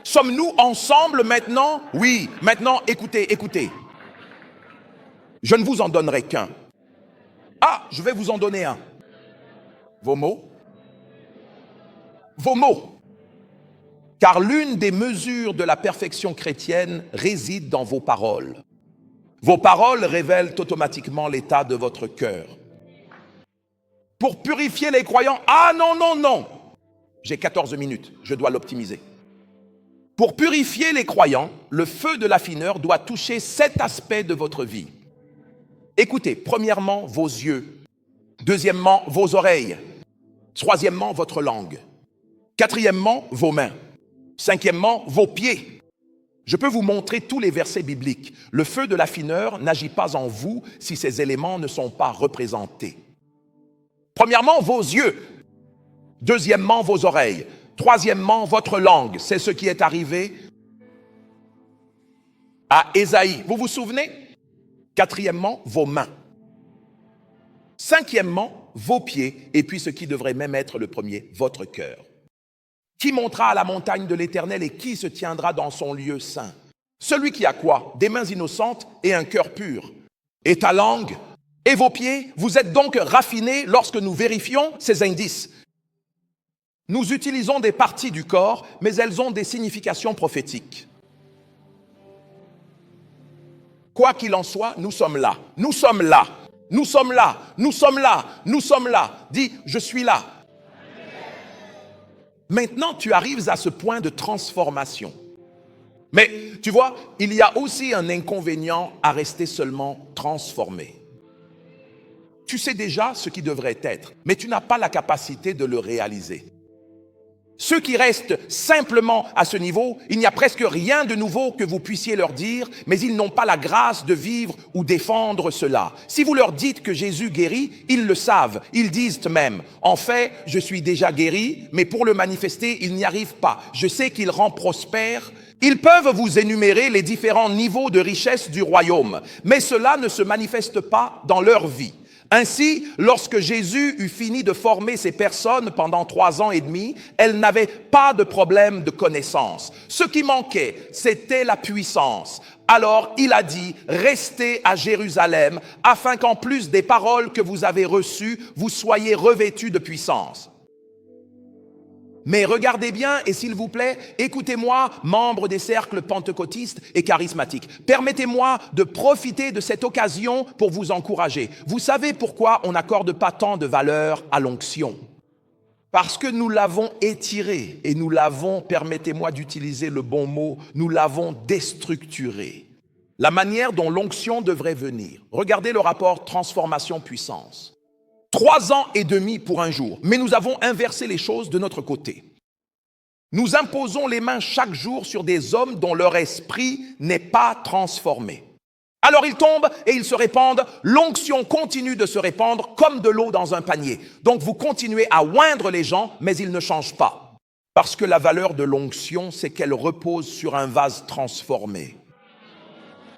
Sommes-nous ensemble maintenant? Oui, maintenant, écoutez. Je ne vous en donnerai qu'un. Ah, je vais vous en donner un. Vos mots. Vos mots. Car l'une des mesures de la perfection chrétienne réside dans vos paroles. Vos paroles révèlent automatiquement l'état de votre cœur. Pour purifier les croyants, ah non, j'ai 14 minutes, je dois l'optimiser. Pour purifier les croyants, le feu de l'affineur doit toucher 7 aspects de votre vie. Écoutez, premièrement, vos yeux. Deuxièmement, vos oreilles. Troisièmement, votre langue. Quatrièmement, vos mains. Cinquièmement, vos pieds. Je peux vous montrer tous les versets bibliques. Le feu de l'affineur n'agit pas en vous si ces éléments ne sont pas représentés. Premièrement, vos yeux. Deuxièmement, vos oreilles. Troisièmement, votre langue. C'est ce qui est arrivé à Ésaïe. Vous vous souvenez? Quatrièmement, vos mains. Cinquièmement, vos pieds. Et puis ce qui devrait même être le premier, votre cœur. Qui montera à la montagne de l'Éternel et qui se tiendra dans son lieu saint? Celui qui a quoi? Des mains innocentes et un cœur pur. Et ta langue et vos pieds, vous êtes donc raffinés lorsque nous vérifions ces indices. Nous utilisons des parties du corps, mais elles ont des significations prophétiques. Quoi qu'il en soit, nous sommes là. Nous sommes là. Nous sommes là. Nous sommes là. Nous sommes là. Dis, je suis là. Maintenant, tu arrives à ce point de transformation. Mais tu vois, il y a aussi un inconvénient à rester seulement transformé. Tu sais déjà ce qui devrait être, mais tu n'as pas la capacité de le réaliser. Ceux qui restent simplement à ce niveau, il n'y a presque rien de nouveau que vous puissiez leur dire, mais ils n'ont pas la grâce de vivre ou défendre cela. Si vous leur dites que Jésus guérit, ils le savent. Ils disent même, en fait, je suis déjà guéri, mais pour le manifester, ils n'y arrivent pas. Je sais qu'il rend prospère. Ils peuvent vous énumérer les différents niveaux de richesse du royaume, mais cela ne se manifeste pas dans leur vie. Ainsi, lorsque Jésus eut fini de former ces personnes pendant 3 ans et demi, elles n'avaient pas de problème de connaissance. Ce qui manquait, c'était la puissance. Alors, il a dit, restez à Jérusalem, afin qu'en plus des paroles que vous avez reçues, vous soyez revêtus de puissance. Mais regardez bien et s'il vous plaît, écoutez-moi, membres des cercles pentecôtistes et charismatiques. Permettez-moi de profiter de cette occasion pour vous encourager. Vous savez pourquoi on n'accorde pas tant de valeur à l'onction? Parce que nous l'avons étirée et nous l'avons, permettez-moi d'utiliser le bon mot, nous l'avons déstructurée. La manière dont l'onction devrait venir. Regardez le rapport transformation-puissance. 3 ans et demi pour un jour. Mais nous avons inversé les choses de notre côté. Nous imposons les mains chaque jour sur des hommes dont leur esprit n'est pas transformé. Alors ils tombent et ils se répandent. L'onction continue de se répandre comme de l'eau dans un panier. Donc vous continuez à oindre les gens, mais ils ne changent pas. Parce que la valeur de l'onction, c'est qu'elle repose sur un vase transformé.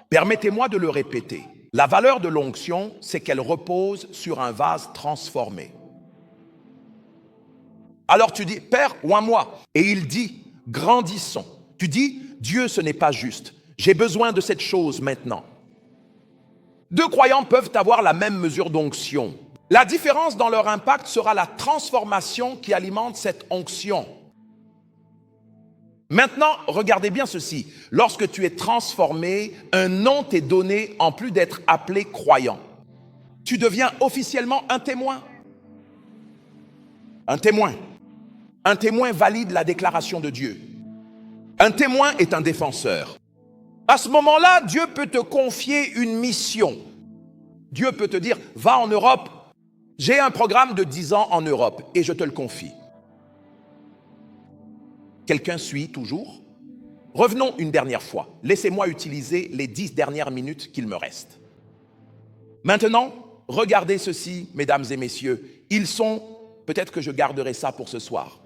Permettez-moi de le répéter. La valeur de l'onction, c'est qu'elle repose sur un vase transformé. Alors tu dis, Père, oins-moi. Et il dit, grandissons. Tu dis, Dieu, ce n'est pas juste. J'ai besoin de cette chose maintenant. Deux croyants peuvent avoir la même mesure d'onction. La différence dans leur impact sera la transformation qui alimente cette onction. Maintenant, regardez bien ceci. Lorsque tu es transformé, un nom t'est donné en plus d'être appelé croyant. Tu deviens officiellement un témoin. Un témoin. Un témoin valide la déclaration de Dieu. Un témoin est un défenseur. À ce moment-là, Dieu peut te confier une mission. Dieu peut te dire, va en Europe. J'ai un programme de 10 ans en Europe et je te le confie. Quelqu'un suit toujours? Revenons une dernière fois. Laissez-moi utiliser les 10 dernières minutes qu'il me reste. Maintenant, regardez ceci, mesdames et messieurs. Ils sont, peut-être que je garderai ça pour ce soir.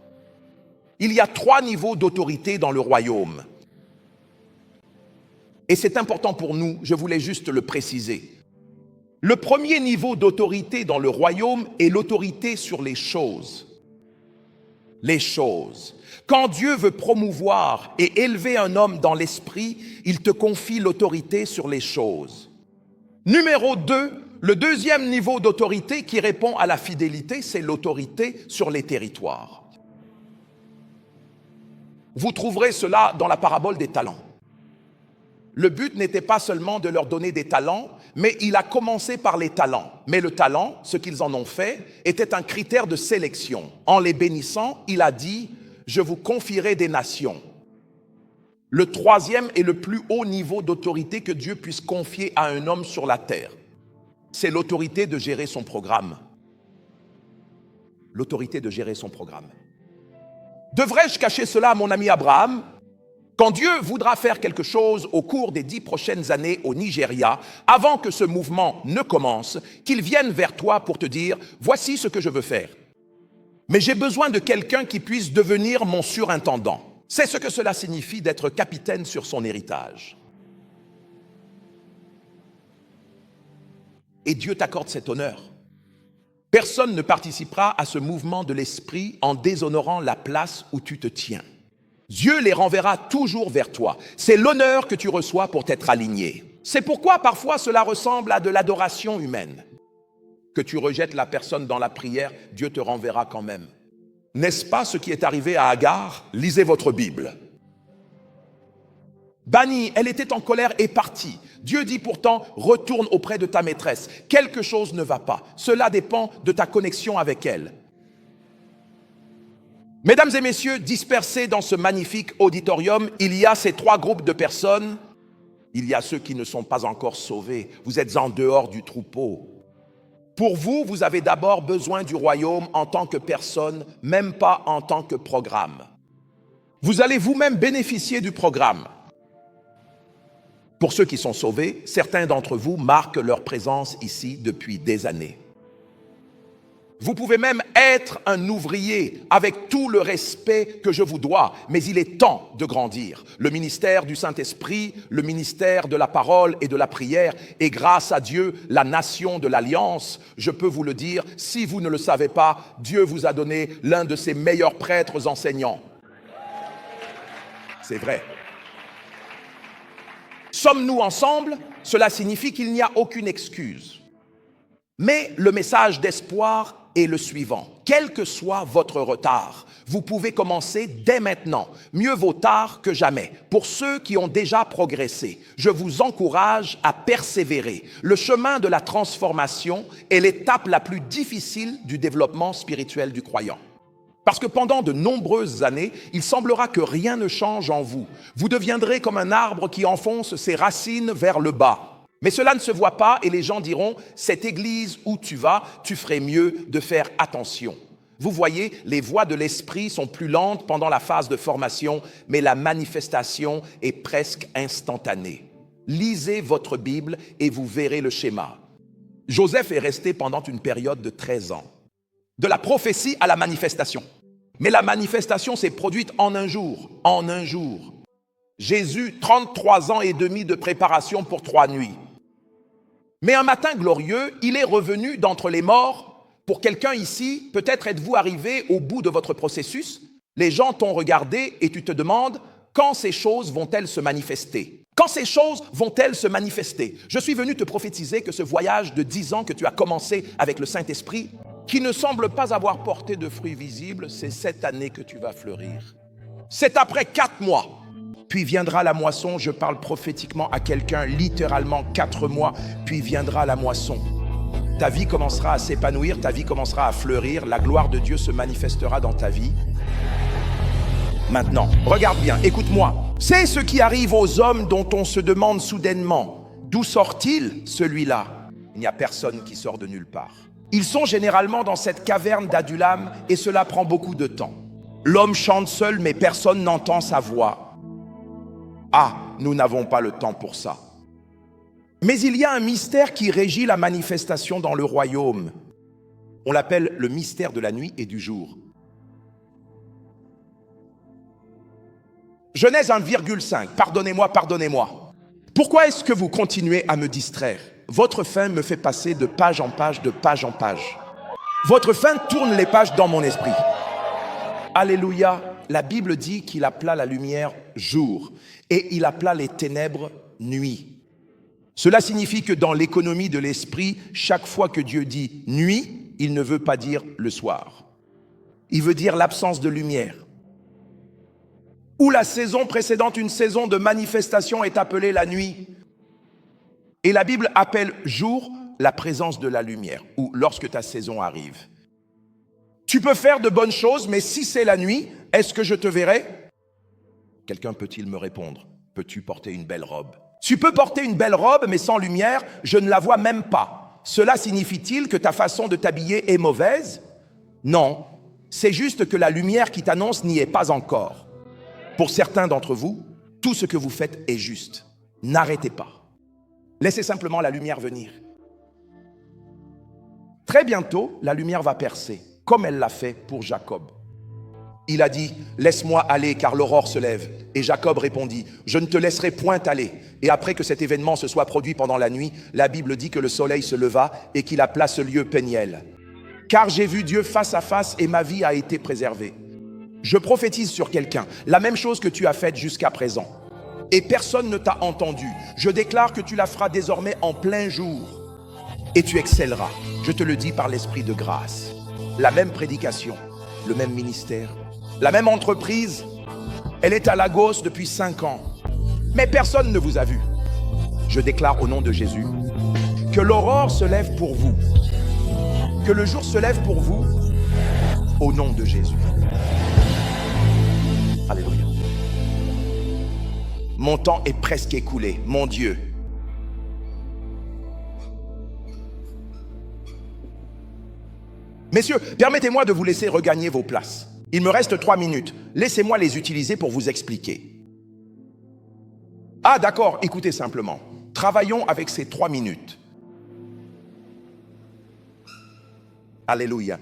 Il y a 3 niveaux d'autorité dans le royaume. Et c'est important pour nous, je voulais juste le préciser. Le premier niveau d'autorité dans le royaume est l'autorité sur les choses. Les choses. Quand Dieu veut promouvoir et élever un homme dans l'esprit, il te confie l'autorité sur les choses. Numéro 2, le deuxième niveau d'autorité qui répond à la fidélité, c'est l'autorité sur les territoires. Vous trouverez cela dans la parabole des talents. Le but n'était pas seulement de leur donner des talents, mais il a commencé par les talents. Mais le talent, ce qu'ils en ont fait, était un critère de sélection. En les bénissant, il a dit, je vous confierai des nations. Le troisième et le plus haut niveau d'autorité que Dieu puisse confier à un homme sur la terre, c'est l'autorité de gérer son programme. L'autorité de gérer son programme. Devrais-je cacher cela à mon ami Abraham? Quand Dieu voudra faire quelque chose au cours des 10 prochaines années au Nigeria, avant que ce mouvement ne commence, qu'il vienne vers toi pour te dire, voici ce que je veux faire. Mais j'ai besoin de quelqu'un qui puisse devenir mon surintendant. C'est ce que cela signifie d'être capitaine sur son héritage. Et Dieu t'accorde cet honneur. Personne ne participera à ce mouvement de l'esprit en déshonorant la place où tu te tiens. Dieu les renverra toujours vers toi. C'est l'honneur que tu reçois pour t'être aligné. C'est pourquoi parfois cela ressemble à de l'adoration humaine. Que tu rejettes la personne dans la prière, Dieu te renverra quand même. N'est-ce pas ce qui est arrivé à Agar? Lisez votre Bible. Bannie, elle était en colère et partie. Dieu dit pourtant, retourne auprès de ta maîtresse. Quelque chose ne va pas. Cela dépend de ta connexion avec elle. Mesdames et messieurs, dispersés dans ce magnifique auditorium, il y a ces 3 groupes de personnes. Il y a ceux qui ne sont pas encore sauvés. Vous êtes en dehors du troupeau. Pour vous, vous avez d'abord besoin du royaume en tant que personne, même pas en tant que programme. Vous allez vous-même bénéficier du programme. Pour ceux qui sont sauvés, certains d'entre vous marquent leur présence ici depuis des années. Vous pouvez même être un ouvrier avec tout le respect que je vous dois, mais il est temps de grandir. Le ministère du Saint-Esprit, le ministère de la parole et de la prière, et grâce à Dieu, la nation de l'Alliance, je peux vous le dire, si vous ne le savez pas, Dieu vous a donné l'un de ses meilleurs prêtres enseignants. C'est vrai. Sommes-nous ensemble? Cela signifie qu'il n'y a aucune excuse. Mais le message d'espoir est le suivant. Quel que soit votre retard, vous pouvez commencer dès maintenant. Mieux vaut tard que jamais. Pour ceux qui ont déjà progressé, je vous encourage à persévérer. Le chemin de la transformation est l'étape la plus difficile du développement spirituel du croyant. Parce que pendant de nombreuses années, il semblera que rien ne change en vous. Vous deviendrez comme un arbre qui enfonce ses racines vers le bas. Mais cela ne se voit pas et les gens diront, cette église où tu vas, tu ferais mieux de faire attention. Vous voyez, les voies de l'esprit sont plus lentes pendant la phase de formation, mais la manifestation est presque instantanée. Lisez votre Bible et vous verrez le schéma. Joseph est resté pendant une période de 13 ans. De la prophétie à la manifestation. Mais la manifestation s'est produite en un jour. En un jour. Jésus, 33 ans et demi de préparation pour 3 nuits. Mais un matin glorieux, il est revenu d'entre les morts. Pour quelqu'un ici, peut-être êtes-vous arrivé au bout de votre processus. Les gens t'ont regardé et tu te demandes quand ces choses vont-elles se manifester? Quand ces choses vont-elles se manifester? Je suis venu te prophétiser que ce voyage de 10 ans que tu as commencé avec le Saint-Esprit, qui ne semble pas avoir porté de fruits visibles, c'est cette année que tu vas fleurir. C'est après 4 mois. Puis viendra la moisson, je parle prophétiquement à quelqu'un, littéralement 4 mois, puis viendra la moisson. Ta vie commencera à s'épanouir, ta vie commencera à fleurir, la gloire de Dieu se manifestera dans ta vie. Maintenant, regarde bien, écoute-moi. C'est ce qui arrive aux hommes dont on se demande soudainement, d'où sort-il celui-là? Il n'y a personne qui sort de nulle part. Ils sont généralement dans cette caverne d'Adulam et cela prend beaucoup de temps. L'homme chante seul mais personne n'entend sa voix. Ah, nous n'avons pas le temps pour ça. Mais il y a un mystère qui régit la manifestation dans le royaume. On l'appelle le mystère de la nuit et du jour. Genèse 1,5, pardonnez-moi. Pourquoi est-ce que vous continuez à me distraire? Votre faim me fait passer de page en page, de page en page. Votre faim tourne les pages dans mon esprit. Alléluia, la Bible dit qu'il appela la lumière jour et il appela les ténèbres nuit. Cela signifie que dans l'économie de l'esprit, chaque fois que Dieu dit nuit, il ne veut pas dire le soir. Il veut dire l'absence de lumière. Où la saison précédente, une saison de manifestation est appelée la nuit. Et la Bible appelle jour la présence de la lumière, ou lorsque ta saison arrive. Tu peux faire de bonnes choses, mais si c'est la nuit, est-ce que je te verrai? Quelqu'un peut-il me répondre? Peux-tu porter une belle robe? Tu peux porter une belle robe, mais sans lumière, je ne la vois même pas. Cela signifie-t-il que ta façon de t'habiller est mauvaise? Non, c'est juste que la lumière qui t'annonce n'y est pas encore. Pour certains d'entre vous, tout ce que vous faites est juste. N'arrêtez pas. Laissez simplement la lumière venir. Très bientôt, la lumière va percer, comme elle l'a fait pour Jacob. Il a dit, laisse-moi aller car l'aurore se lève. Et Jacob répondit, je ne te laisserai point aller. Et après que cet événement se soit produit pendant la nuit, la Bible dit que le soleil se leva et qu'il appela ce lieu Péniel. Car j'ai vu Dieu face à face et ma vie a été préservée. Je prophétise sur quelqu'un, la même chose que tu as faite jusqu'à présent. Et personne ne t'a entendu. Je déclare que tu la feras désormais en plein jour. Et tu excelleras. Je te le dis par l'esprit de grâce. La même prédication, le même ministère, la même entreprise. Elle est à Lagos depuis 5 ans. Mais personne ne vous a vu. Je déclare au nom de Jésus que l'aurore se lève pour vous. Que le jour se lève pour vous au nom de Jésus. Alléluia. Mon temps est presque écoulé, mon Dieu. Messieurs, permettez-moi de vous laisser regagner vos places. Il me reste 3 minutes. Laissez-moi les utiliser pour vous expliquer. Ah d'accord, écoutez simplement. Travaillons avec ces 3 minutes. Alléluia.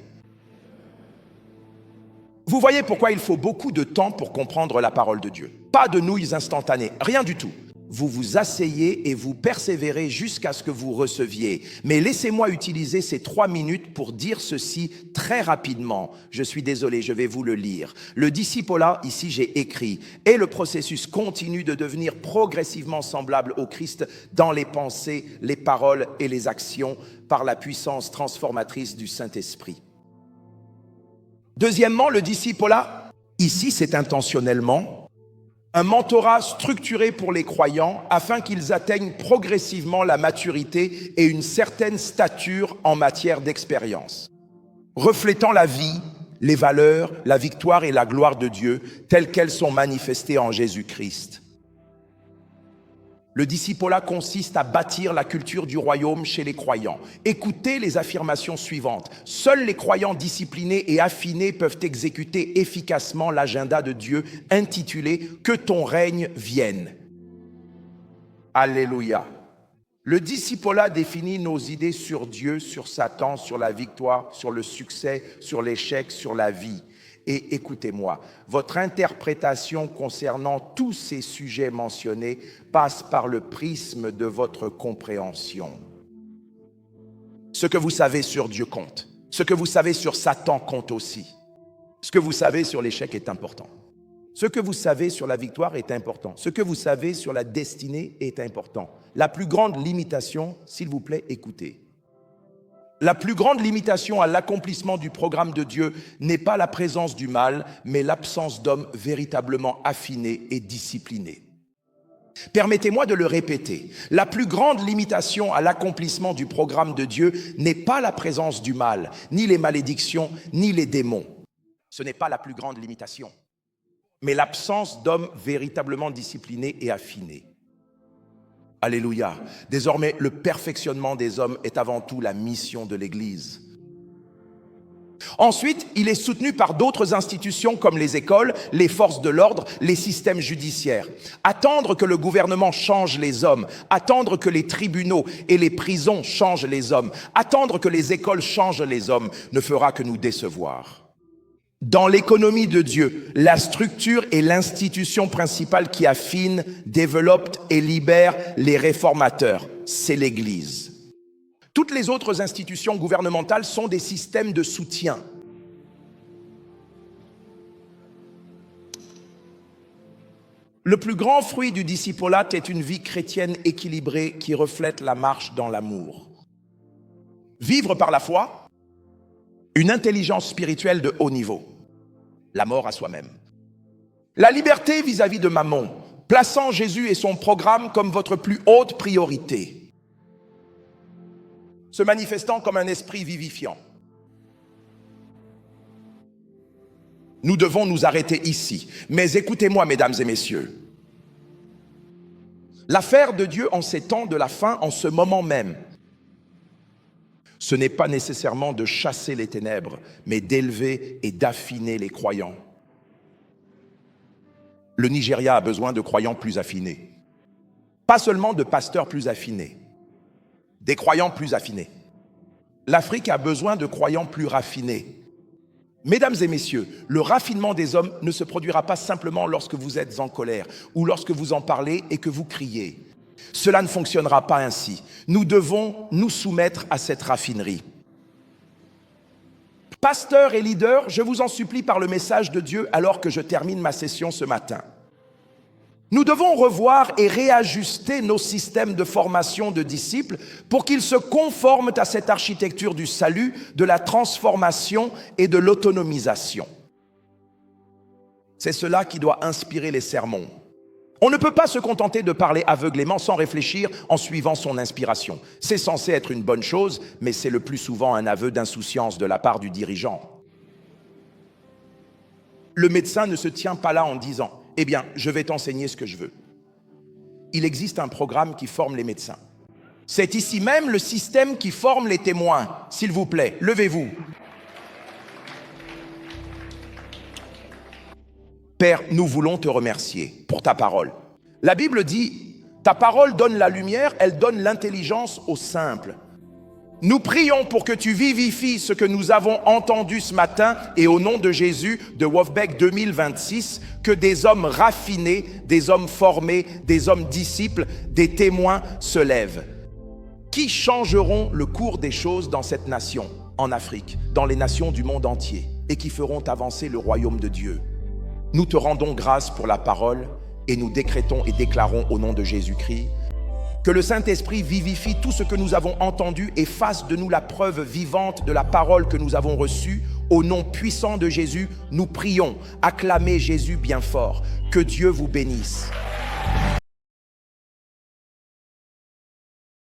Vous voyez pourquoi il faut beaucoup de temps pour comprendre la parole de Dieu. Pas de nouilles instantanées, rien du tout. Vous vous asseyez et vous persévérez jusqu'à ce que vous receviez. Mais laissez-moi utiliser ces 3 minutes pour dire ceci très rapidement. Je suis désolé, je vais vous le lire. Le discipolat, ici j'ai écrit, et le processus continue de devenir progressivement semblable au Christ dans les pensées, les paroles et les actions par la puissance transformatrice du Saint-Esprit. Deuxièmement, le discipolat, ici c'est intentionnellement, un mentorat structuré pour les croyants afin qu'ils atteignent progressivement la maturité et une certaine stature en matière d'expérience, reflétant la vie, les valeurs, la victoire et la gloire de Dieu telles qu'elles sont manifestées en Jésus-Christ. Le discipolat consiste à bâtir la culture du royaume chez les croyants. Écoutez les affirmations suivantes. Seuls les croyants disciplinés et affinés peuvent exécuter efficacement l'agenda de Dieu intitulé « Que ton règne vienne ». Alléluia. Le discipolat définit nos idées sur Dieu, sur Satan, sur la victoire, sur le succès, sur l'échec, sur la vie. Et écoutez-moi, votre interprétation concernant tous ces sujets mentionnés passe par le prisme de votre compréhension. Ce que vous savez sur Dieu compte. Ce que vous savez sur Satan compte aussi. Ce que vous savez sur l'échec est important. Ce que vous savez sur la victoire est important. Ce que vous savez sur la destinée est important. La plus grande limitation, s'il vous plaît, écoutez. La plus grande limitation à l'accomplissement du programme de Dieu n'est pas la présence du mal, mais l'absence d'hommes véritablement affinés et disciplinés. Permettez-moi de le répéter. La plus grande limitation à l'accomplissement du programme de Dieu n'est pas la présence du mal, ni les malédictions, ni les démons. Ce n'est pas la plus grande limitation, mais l'absence d'hommes véritablement disciplinés et affinés. Alléluia. Désormais, le perfectionnement des hommes est avant tout la mission de l'Église. Ensuite, il est soutenu par d'autres institutions comme les écoles, les forces de l'ordre, les systèmes judiciaires. Attendre que le gouvernement change les hommes, attendre que les tribunaux et les prisons changent les hommes, attendre que les écoles changent les hommes ne fera que nous décevoir. Dans l'économie de Dieu, la structure est l'institution principale qui affine, développe et libère les réformateurs. C'est l'Église. Toutes les autres institutions gouvernementales sont des systèmes de soutien. Le plus grand fruit du discipolat est une vie chrétienne équilibrée qui reflète la marche dans l'amour. Vivre par la foi, une intelligence spirituelle de haut niveau, la mort à soi-même. La liberté vis-à-vis de Mammon, plaçant Jésus et son programme comme votre plus haute priorité, se manifestant comme un esprit vivifiant. Nous devons nous arrêter ici. Mais écoutez-moi, mesdames et messieurs. L'affaire de Dieu en ces temps de la fin, en ce moment même, ce n'est pas nécessairement de chasser les ténèbres, mais d'élever et d'affiner les croyants. Le Nigeria a besoin de croyants plus affinés. Pas seulement de pasteurs plus affinés, des croyants plus affinés. L'Afrique a besoin de croyants plus raffinés. Mesdames et messieurs, le raffinement des hommes ne se produira pas simplement lorsque vous êtes en colère ou lorsque vous en parlez et que vous criez. Cela ne fonctionnera pas ainsi. Nous devons nous soumettre à cette raffinerie. Pasteurs et leaders, je vous en supplie par le message de Dieu alors que je termine ma session ce matin. Nous devons revoir et réajuster nos systèmes de formation de disciples pour qu'ils se conforment à cette architecture du salut, de la transformation et de l'autonomisation. C'est cela qui doit inspirer les sermons. On ne peut pas se contenter de parler aveuglément sans réfléchir en suivant son inspiration. C'est censé être une bonne chose, mais c'est le plus souvent un aveu d'insouciance de la part du dirigeant. Le médecin ne se tient pas là en disant « Eh bien, je vais t'enseigner ce que je veux ». Il existe un programme qui forme les médecins. C'est ici même le système qui forme les témoins. S'il vous plaît, levez-vous. Père, nous voulons te remercier pour ta parole. La Bible dit, ta parole donne la lumière, elle donne l'intelligence aux simples. Nous prions pour que tu vivifies ce que nous avons entendu ce matin et au nom de Jésus de Wolfbeck 2026, que des hommes raffinés, des hommes formés, des hommes disciples, des témoins se lèvent. Qui changeront le cours des choses dans cette nation, en Afrique, dans les nations du monde entier et qui feront avancer le royaume de Dieu. Nous te rendons grâce pour la parole et nous décrétons et déclarons au nom de Jésus-Christ que le Saint-Esprit vivifie tout ce que nous avons entendu et fasse de nous la preuve vivante de la parole que nous avons reçue. Au nom puissant de Jésus, nous prions. Acclamez Jésus bien fort. Que Dieu vous bénisse.